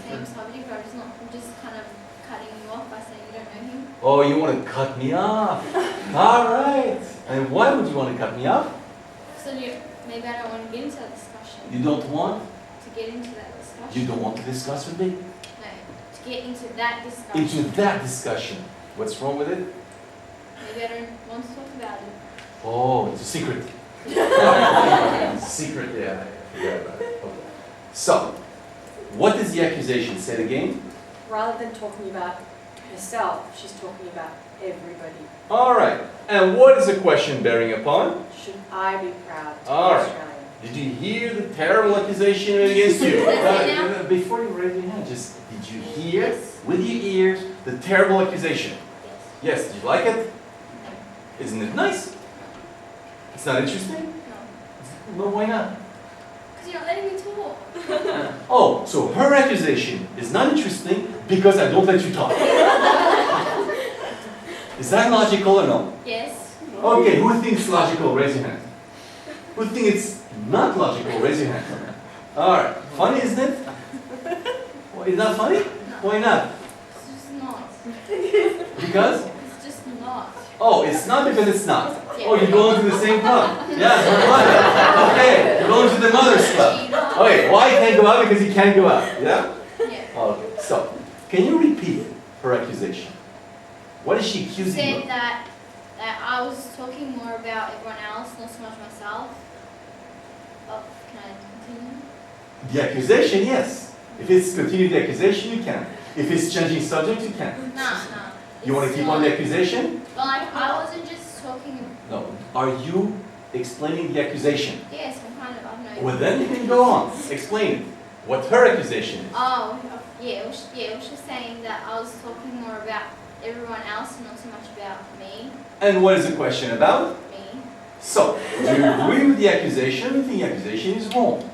Same subject, but I'm just kind of cutting you off by saying you don't know him. Oh, you want to cut me off. All right. And why would you want to cut me off? So maybe I don't want to get into that discussion. You don't want? To get into that discussion. You don't want to discuss with me? No, to get into that discussion. Into that discussion. What's wrong with it? Maybe I don't want to talk about it. Oh, it's a secret. Secret, yeah. I forgot about it. Okay. So, what is the accusation? Say it again. Rather than talking about herself, she's talking about everybody. All right. And what is the question bearing upon? Should I be proud to be All right. Australian? Did you hear the terrible accusation against you? Before you raise your hand, just did you hear with your ears the terrible accusation? Yes. Did you like it? Isn't it nice? It's not interesting? No, why not? Because you're not letting me talk. Oh, so her accusation is not interesting because I don't let you talk. Is that logical or no? Yes. Okay, who thinks logical? Raise your hand. Who thinks it's not logical? Raise your hand. Alright, funny isn't it? Well, is that funny? Why not? It's just not. Because? It's just not. Oh, it's not because it's not. Yeah. Oh, you belong to the same club. Yeah, okay, you belong to the mother's club. Okay, why he can't go out? Because he can't go out. Yeah? Yeah. Okay, so, can you repeat her accusation? What is she accusing you Said of? that That I was talking more about everyone else, not so much myself. Oh, can I continue? The accusation, yes. If it's continuing the accusation, you can. If it's changing subject, you can. No. You want to keep on the accusation? But like, I wasn't just talking. No. Are you explaining the accusation? Yes, I'm kind of. I don't know. Well, then you can go on. Explain it. What her accusation is. Oh, yeah. It was just saying that I was talking more about everyone else and not so much about me. And what is the question about? Me. So, do you agree with the accusation? You think the accusation is wrong?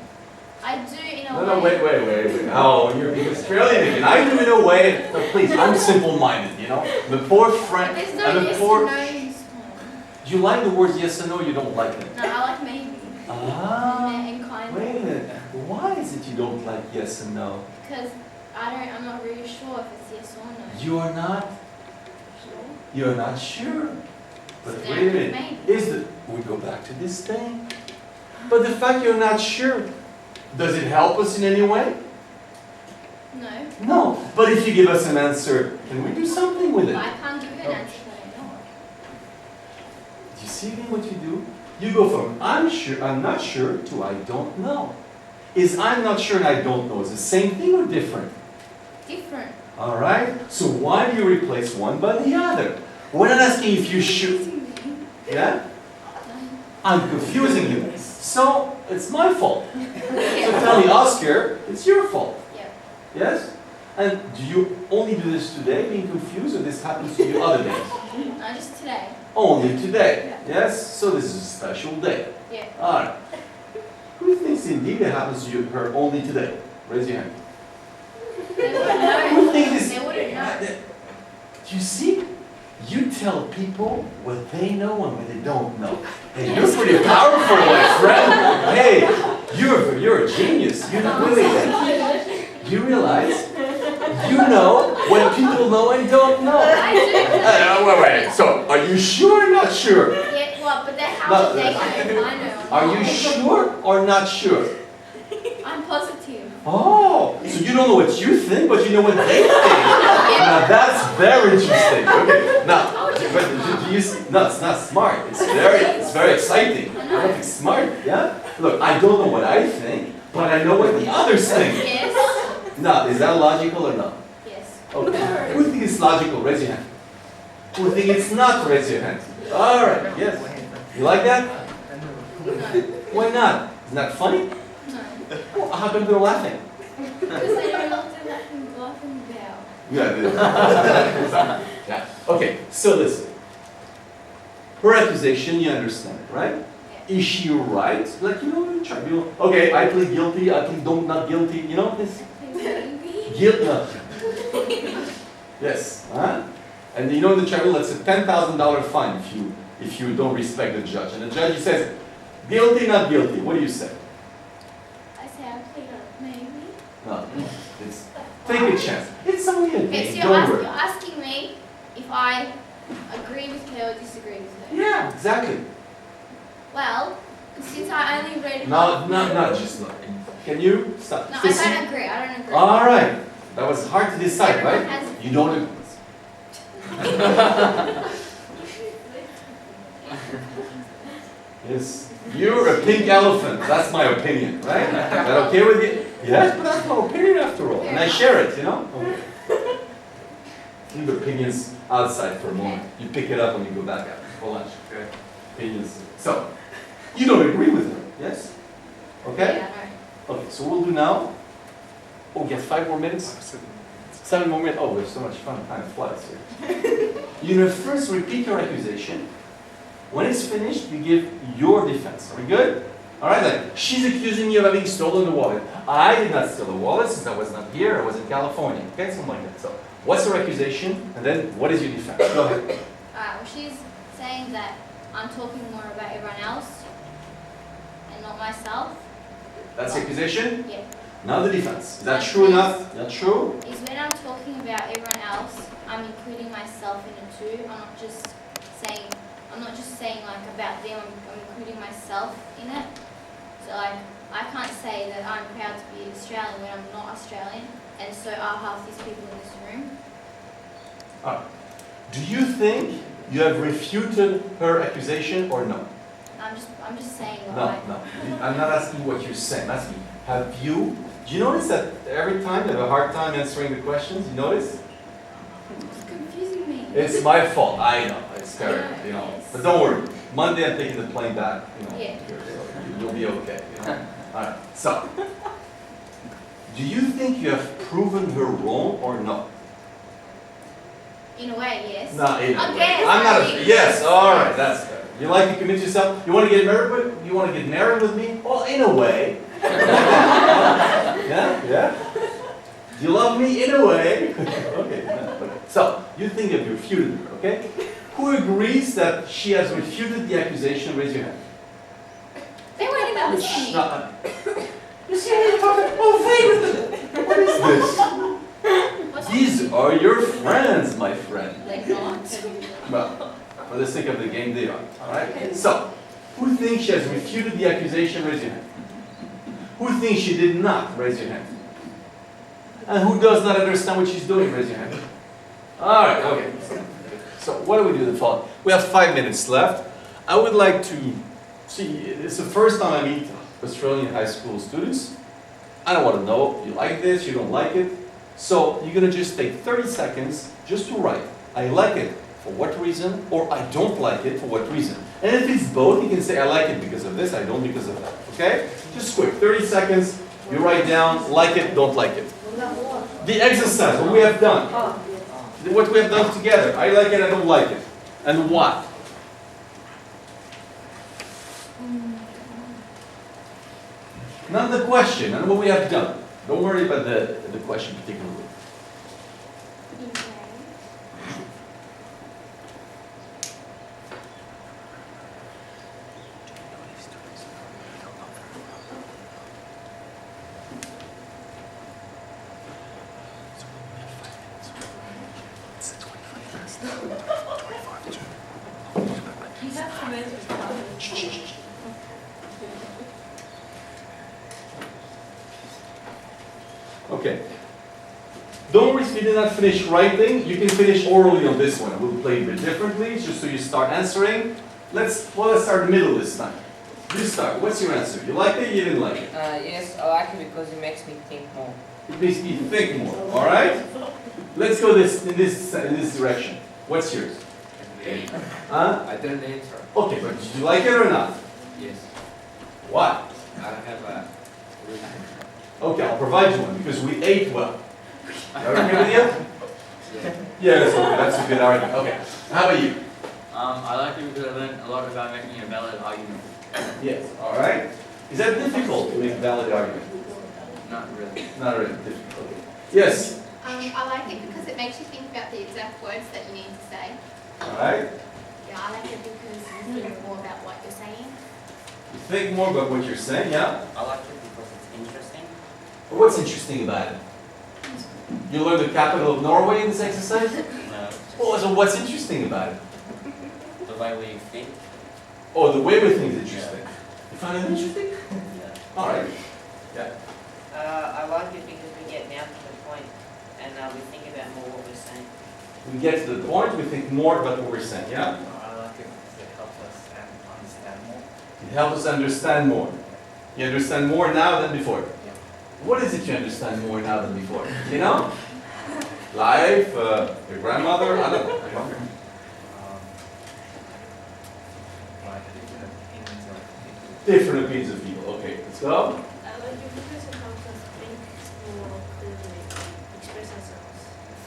I do in a way. No, wait. Oh, you're being Australian again. I do in a way. No, please, I'm simple-minded, you know. The poor friend. There's no and the yes poor. and no in this one. Do you like the words yes and no? You don't like them. No, I like maybe. And kind Wait a of. minute. Why is it you don't like yes and no? Because I'm not really sure if it's yes or no. You are not. Sure. You're not sure. But So wait then a minute. maybe. Is the we go back to this thing? But the fact you're not sure, does it help us in any way? No. No. But if you give us an answer, can we do something with it? I can't give you an answer that I know. Do you see what you do? You go from I'm sure, I'm not sure to I don't know. Is I'm not sure and I don't know is the same thing or different? Different. All right. So why do you replace one by the other? We're not asking if you should. Yeah? I'm confusing you. So it's my fault. So tell me, Oscar, it's your fault. Yeah. Yes? And do you only do this today, being confused, or this happens to you other days? No, just today. Only today. Yes? So this is a special day. Yeah. Alright. Who thinks indeed it happens to you her only today? Raise your hand. They wouldn't know. Who thinks this? They wouldn't know. Do you see? You tell people what they know and what they don't know. Hey, you're pretty powerful, my friend. Hey, you're a genius. You know, wait. You realize you know what people know and don't know. I do. Wait. So, are you sure or not sure? Yeah, well, but then how would they know if I know? Are you sure or not sure? I'm positive. Oh, so you don't know what you think, but you know what they think. Now that's very interesting. Okay, now, but do you see? No, it's not smart. It's very exciting. I don't think smart. Yeah. Look, I don't know what I think, but I know what the others think. Yes. Now, is that logical or not? Yes. Okay. Who think it's logical? Raise your hand. Who think it's not? Raise your hand. All right. Yes. You like that? Why not? Isn't that funny? No. Well, how come they're laughing? Because they don't know what they're laughing about. Yeah. Yeah. Okay, so listen. Her accusation, you understand it, right? Yeah. Is she right? Like, you know, in tribunal. Okay, I plead guilty, I plead not guilty, you know this? Maybe. Guilt. Yes. Huh? And you know in the tribunal it's a $10,000 fine if you don't respect the judge. And the judge he says, guilty, not guilty. What do you say? I say I plead maybe. No. It's take a chance. It's only a Okay, game. so Don't worry. you're asking me if I agree with her or disagree with her. Yeah, exactly. Well, since I only read Not just not. Can you stop? No, I Sissy? don't agree. I don't agree. All right. That was hard to decide, Everyone right? has- You don't agree. Yes. You're a pink elephant. That's my opinion, right? Is that okay with you? Yes, but that's my opinion after all. And I share it, you know? Okay. Leave opinions outside for a moment. You pick it up when you go back out for lunch, okay? Opinions. So, you don't agree with her, yes? Okay? Yeah, I know. Okay, so we'll do now. Oh, we have 5 more minutes? 7 more minutes. Oh, we have so much fun. Time flies here. You know, first repeat your accusation. When it's finished, you give your defense. Are we good? All right, like, she's accusing you of having stolen the wallet. I did not steal the wallet since I was not here. I was in California. Okay, something like that. So, what's her accusation? And then, what is your defense? Go ahead. Well, she's saying that I'm talking more about everyone else and not myself. That's the accusation? Yeah. Now the defense. Is that true enough? Is that true? Is when I'm talking about everyone else, I'm including myself in it too. I'm not just saying like about them, I'm including myself in it. So like, I can't say that I'm proud to be Australian when I'm not Australian, and so are half these people in this room. Do you think you have refuted her accusation or no? I'm just saying what No, no. I'm not asking what you're saying. I'm asking, have you, do you notice that every time you have a hard time answering the questions? You notice? It's confusing me. It's my fault. I know. It's terrible, you know. Yes. But don't worry. Monday I'm taking the plane back, you know. Yeah. Here, so you'll be okay, you know. All right. So, do you think you have proven her wrong or no? In a way, yes. No, in a way. Okay, I'm not sorry. yes, all right, that's fair. You like to commit yourself? You want to get married with? You want to get married with me? Well, in a way. Yeah, yeah. Do you love me in a way? Okay. Okay. So you think you've refuted her, okay? Who agrees that she has refuted the accusation? Raise your hand. They weren't even listening. You see how you're talking? Oh, wait a minute. What is this? These are your friends, my friend. Like not. Well, for the sake of the game, they are. All right. So, who thinks she has refuted the accusation? Raise your hand. Who thinks she did not? Raise your hand. And who does not understand what she's doing? Raise your hand. All right. Okay. So, what do we do the following? We have 5 minutes left. I would like to see. It's the first time I meet Australian high school students. I don't want to know you like this, you don't like it. So you're going to just take 30 seconds just to write, I like it for what reason, or I don't like it for what reason. And if it's both, you can say I like it because of this, I don't because of that. Okay? Just quick, 30 seconds, you write down, like it, don't like it. The exercise, what we have done. What we have done together. I like it, I don't like it. And why? Not the question, and what we have done. Don't worry about the question particularly. Okay. Don't worry if you did not finish writing. You can finish orally on this one. We'll play a bit differently, just so you start answering. Let's start middle this time. You start. What's your answer? You like it? You didn't like it? Yes, I like it because it makes me think more. It makes me think more. All right. Let's go in this direction. What's yours? Huh? I didn't answer. Okay, but did you like it or not? Yes. Why? I don't have a reason. Okay, I'll provide you one because we ate well. That okay with you? Yeah, that's a good argument. Okay. How about you? I like it because I learned a lot about making a valid argument. Yes. All right. Is that difficult to make a valid argument? Not really. Not really difficult. Yes. I like it because it makes you think about the exact words that you need to say. All right. Yeah, I like it because you think more about what you're saying. You think more about what you're saying, yeah? I like it because it's interesting. But what's interesting about it? You learned the capital of Norway in this exercise? No. Oh, so what's interesting about it? The way we think. Oh, the way we think is interesting. You find it interesting? Yeah. All right. Yeah. I like it because we get down to the point and we think about more what we're saying. We get to the point, we think more about what we're saying, yeah? I like it because it helps us understand more. It helps us understand more. You understand more now than before. What is it you understand more now than before? You know? Life, your grandmother, I don't know. Like different opinions of people. Different opinions of people. Okay, let's go. I like it because it helps us think more clearly, express ourselves.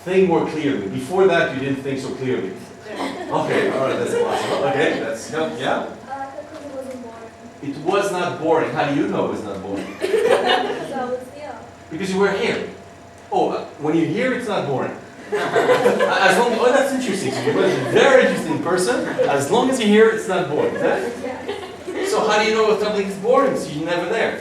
Think more clearly. Before that, you didn't think so clearly. Okay, all right, that's possible. Okay, that's good. Yeah? I like it because it wasn't boring. It was not boring. How do you know it was not boring? Because I was here. Because you were here. Oh, when you're here, it's not boring. As long, oh, that's interesting. So you're a very interesting person. As long as you're here, it's not boring. Okay? Yeah. So how do you know if something is boring? So you're never there.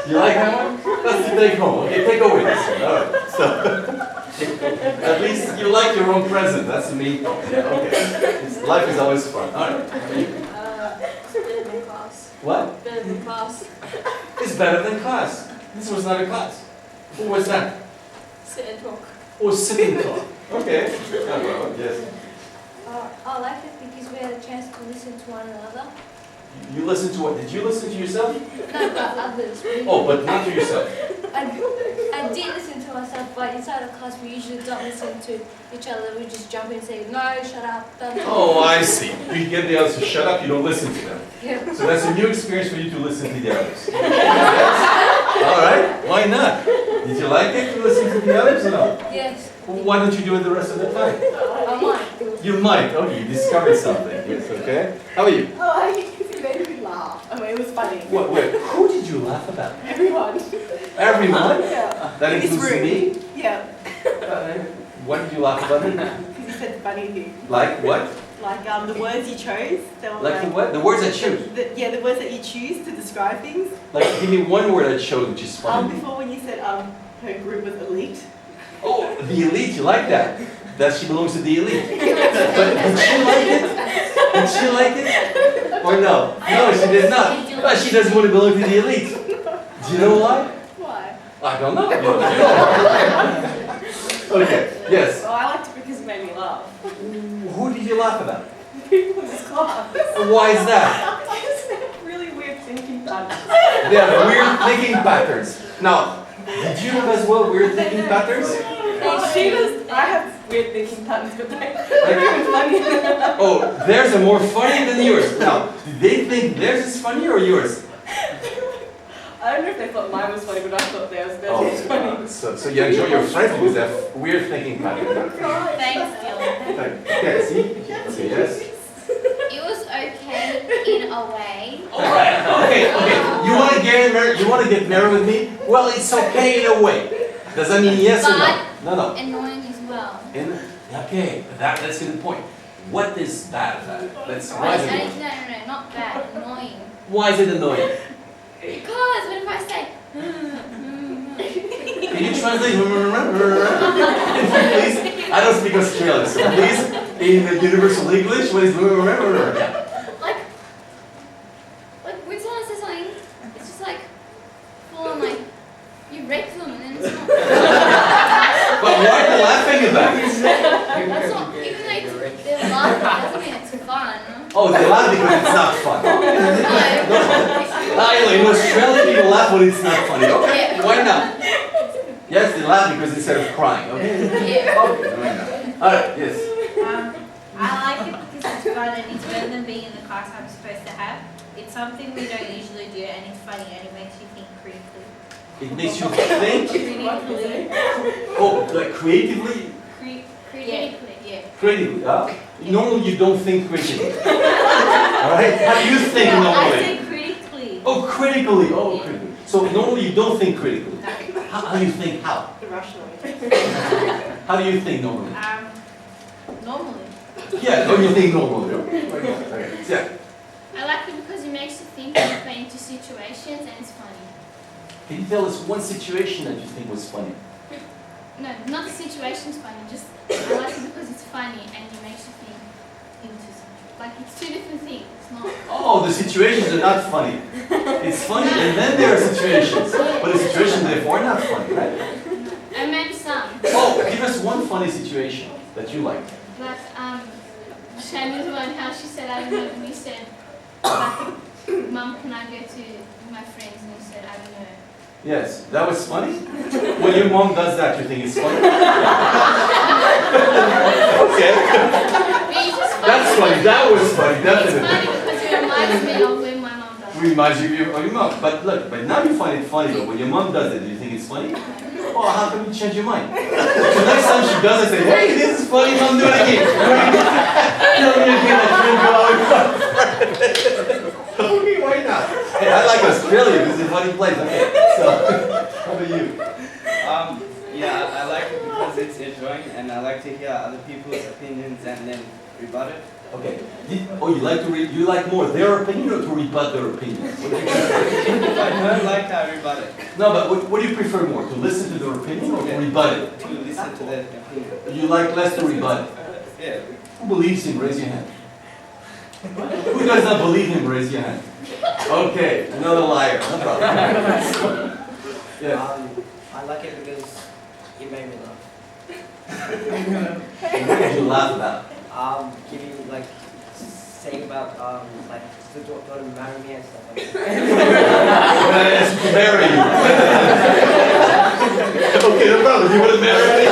You like that one? That's the take home. Okay, take away this one. All right. So at least you like your own present. That's the main thing. Yeah, okay. Life is always fun. All right. Better than class. What? Better than class. It's better than class. This was not a class. Who was that? Sit and talk. Oh, sitting talk. Okay. Yeah, well, yes. I like it because we had a chance to listen to one another. You listen to what? Did you listen to yourself? No, but others. Oh, but not to yourself. I did listen to myself, but inside of class we usually don't listen to each other. We just jump in and say, no, shut up, don't. Oh, I see. You get the others to shut up, you don't listen to them. Yeah. So that's a new experience for you to listen to the others. Yes? All right, why not? Did you like it to listen to the others or no? Yes. Well, why don't you do it the rest of the time? I might. You might. Okay, you discovered something. Yes, okay. How are you? Oh, it made me laugh. I mean, it was funny. What, wait, who did you laugh about? Everyone. Everyone? Yeah. That In this includes room. me? Yeah. What did you laugh about? Because you said funny things. Like what? Like the words you chose. They were Like the what? The words I choose. The words that you choose to describe things. Like, give me one word I chose which is funny. Before when you said her group was elite. Oh, the elite, you like that? That she belongs to the elite. But did she like it? Did she like it? Or no? No, she did not. But she doesn't want to belong to the elite. Do you know why? Why? I don't know. Okay, yes. Well, I liked it because it made me laugh. Who did you laugh about? People in this class. Why is that? Because they have really weird thinking patterns. They have weird thinking patterns. Now, did you have as well weird thinking patterns? I have weird thinking patterns, but they're even funny. Oh, theirs are more funny than yours. Now, do they think theirs is funny or yours? I don't know if they thought mine was funny, but I thought theirs was funny. So you enjoy your friends because they have weird thinking patterns. Thanks, Dylan. Okay, see? Okay, yes. It was okay in a way. Alright, okay. You want to get married with me? Well, it's okay in a way. Does that mean yes or no? No. Annoying as well. Okay, that's a good point. What is bad about it? Why is it annoying? No, not bad, annoying. Why is it annoying? Because what if I say, Can you translate? Please? I don't speak Australian, so please, in the universal English, what is like when someone says something, it's just like full on like you wreck them and then it's not. But why are you laughing about it? That's not even like they're laughing doesn't mean it's fun. Oh, they laugh because it's not fun. In Australia, people laugh when it's not funny. Okay, why not? Yes, they laugh because instead of crying. Okay. Yeah. Okay, why not? All right. Yes. I like it because it's fun and it's better than being in the class I'm supposed to have. It's something we don't usually do and it's funny and it makes you think critically. It makes you think. Critically. Oh, like creatively. Creatively, yeah. Creatively. Normally, you don't think creatively. All right. How do you think I normally? say critically. Oh, critically. Oh, critically. So normally you don't think critically. How do you think? How? Irrationally. How do you think normally? Normally. Yeah, no, you think normally. Okay. Yeah. I like it because it makes you think and you play into situations and it's funny. Can you tell us one situation that you think was funny? No, not the situation's funny, just I like it because it's funny and it makes you think into something. Like it's two different things, it's not. Oh, the situations are not funny. It's funny and then there are situations. But the situations therefore are not funny, right? And maybe some. Oh, give us one funny situation that you liked. Like, Shani's one, how she said, I don't know, and you said, like, Mum, can I go to my friends? And you said, I don't know. Yes, that was funny? When your mom does that, you think it's funny? Okay. That's funny, that was funny, definitely. It's funny because it reminds me of when my mum does it. Reminds you of your mom. But look, but now you find it funny, but when your mom does it, do you think it's funny? Oh, how come you change your mind? So next time she does it, say, hey, this is funny, Mom, do it again. Tell me again, I shouldn't go out. Okay, why not? Hey, I like Australia, this is a funny place. Okay, so, how about you? Yeah, I like it because it's enjoying and I like to hear other people's opinions and then rebut it. Okay. You like more their opinion or to rebut their opinion? What do you prefer? If I don't like it, I rebut it. No, but what do you prefer more? To listen to their opinion or to rebut it? To listen to their opinion. You like less to rebut it? Yeah. Who believes him? Raise your hand. Who does not believe him? Raise your hand. Okay, another liar. No problem. Yeah. I like it because it made me laugh. And what did you laugh about? Giving like saying about like don't marry me and stuff like that. Yes, marry you. Okay, no problem. You want to marry me?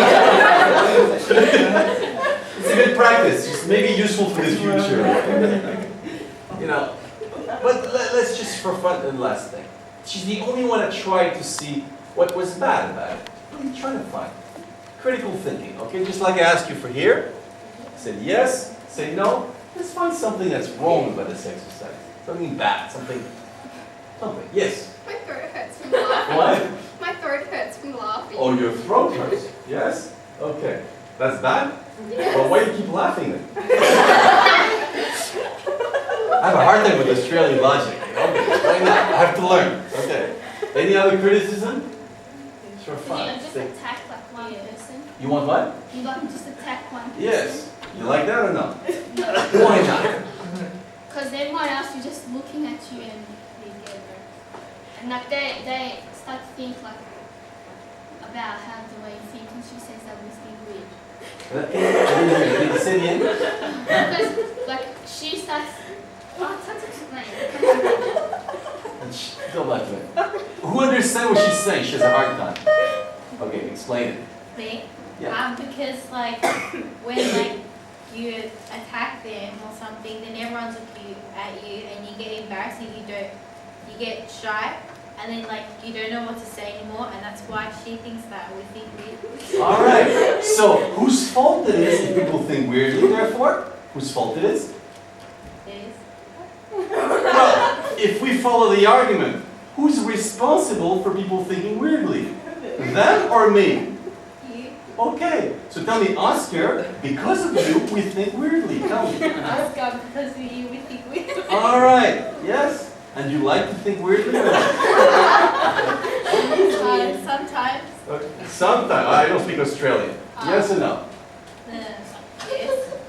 It's a good practice. It's maybe useful for the future. You know. But let's just for fun and last thing. She's the only one that tried to see what was bad about it. What are you trying to find? Critical thinking, okay? Just like I asked you for here. Say yes, say no. Let's find something that's wrong about this exercise. Something bad, something. Yes? My throat hurts from laughing. What? My throat hurts from laughing. Oh, your throat hurts. Yes? Okay. That's bad? Well, why do you keep laughing then? I have a hard time with Australian logic. Okay, right now, I have to learn. Okay. Any other criticism? Sure, Can fine. you just attack like one person? You want what? You like just attack one person? Yes. You like that or no? No. Why not? Because everyone else is just looking at you and and like they start to think like about how the way you think, and she says that we think weird. Did you say the end? Because like she starts. Oh, it's hard to explain. Go back to it. Who understands what she's saying? She has a hard time. Okay, explain it. Me? Yeah. Because like when like you attack them or something, then everyone's looking at you and you get embarrassed and you get shy, and then like you don't know what to say anymore, and that's why she thinks that we think weird. All right. So whose fault it is if people think weirdly? Therefore, whose fault it is? It is. Well, if we follow the argument, who's responsible for people thinking weirdly? Them or me? You. Okay. So tell me, Oscar, because of you, we think weirdly. Tell me. Oscar, because of you, we think weird. All right. Yes. And you like to think weirdly? Or not? Sometimes. Sometimes. I don't speak Australian. Yes or no? Yes.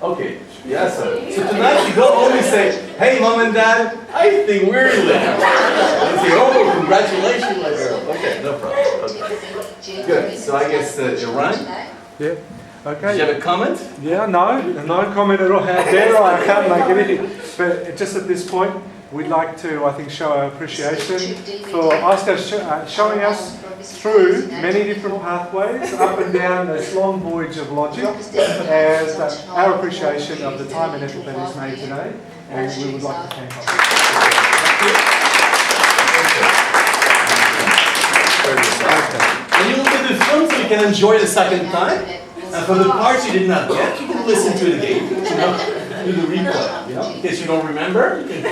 Okay. Yes, sir. So tonight you go home and say, hey, Mom and Dad, I think weirdly. And say, oh, congratulations, my girl. Okay, no problem. Okay. Good. So I guess Iran? Yeah. Okay. Did you have a comment? Yeah, no comment at all. How dare I can't make anything. But just at this point, we'd like to, I think, show our appreciation for Oscar showing us through many different pathways, up and down this long voyage of logic, as our appreciation of the time and effort that is made today, and we would like to thank Oscar. And you look at the film so you can enjoy it a second time, and for the parts you did not get, you can listen to it again, do the replay, in case you don't remember, you can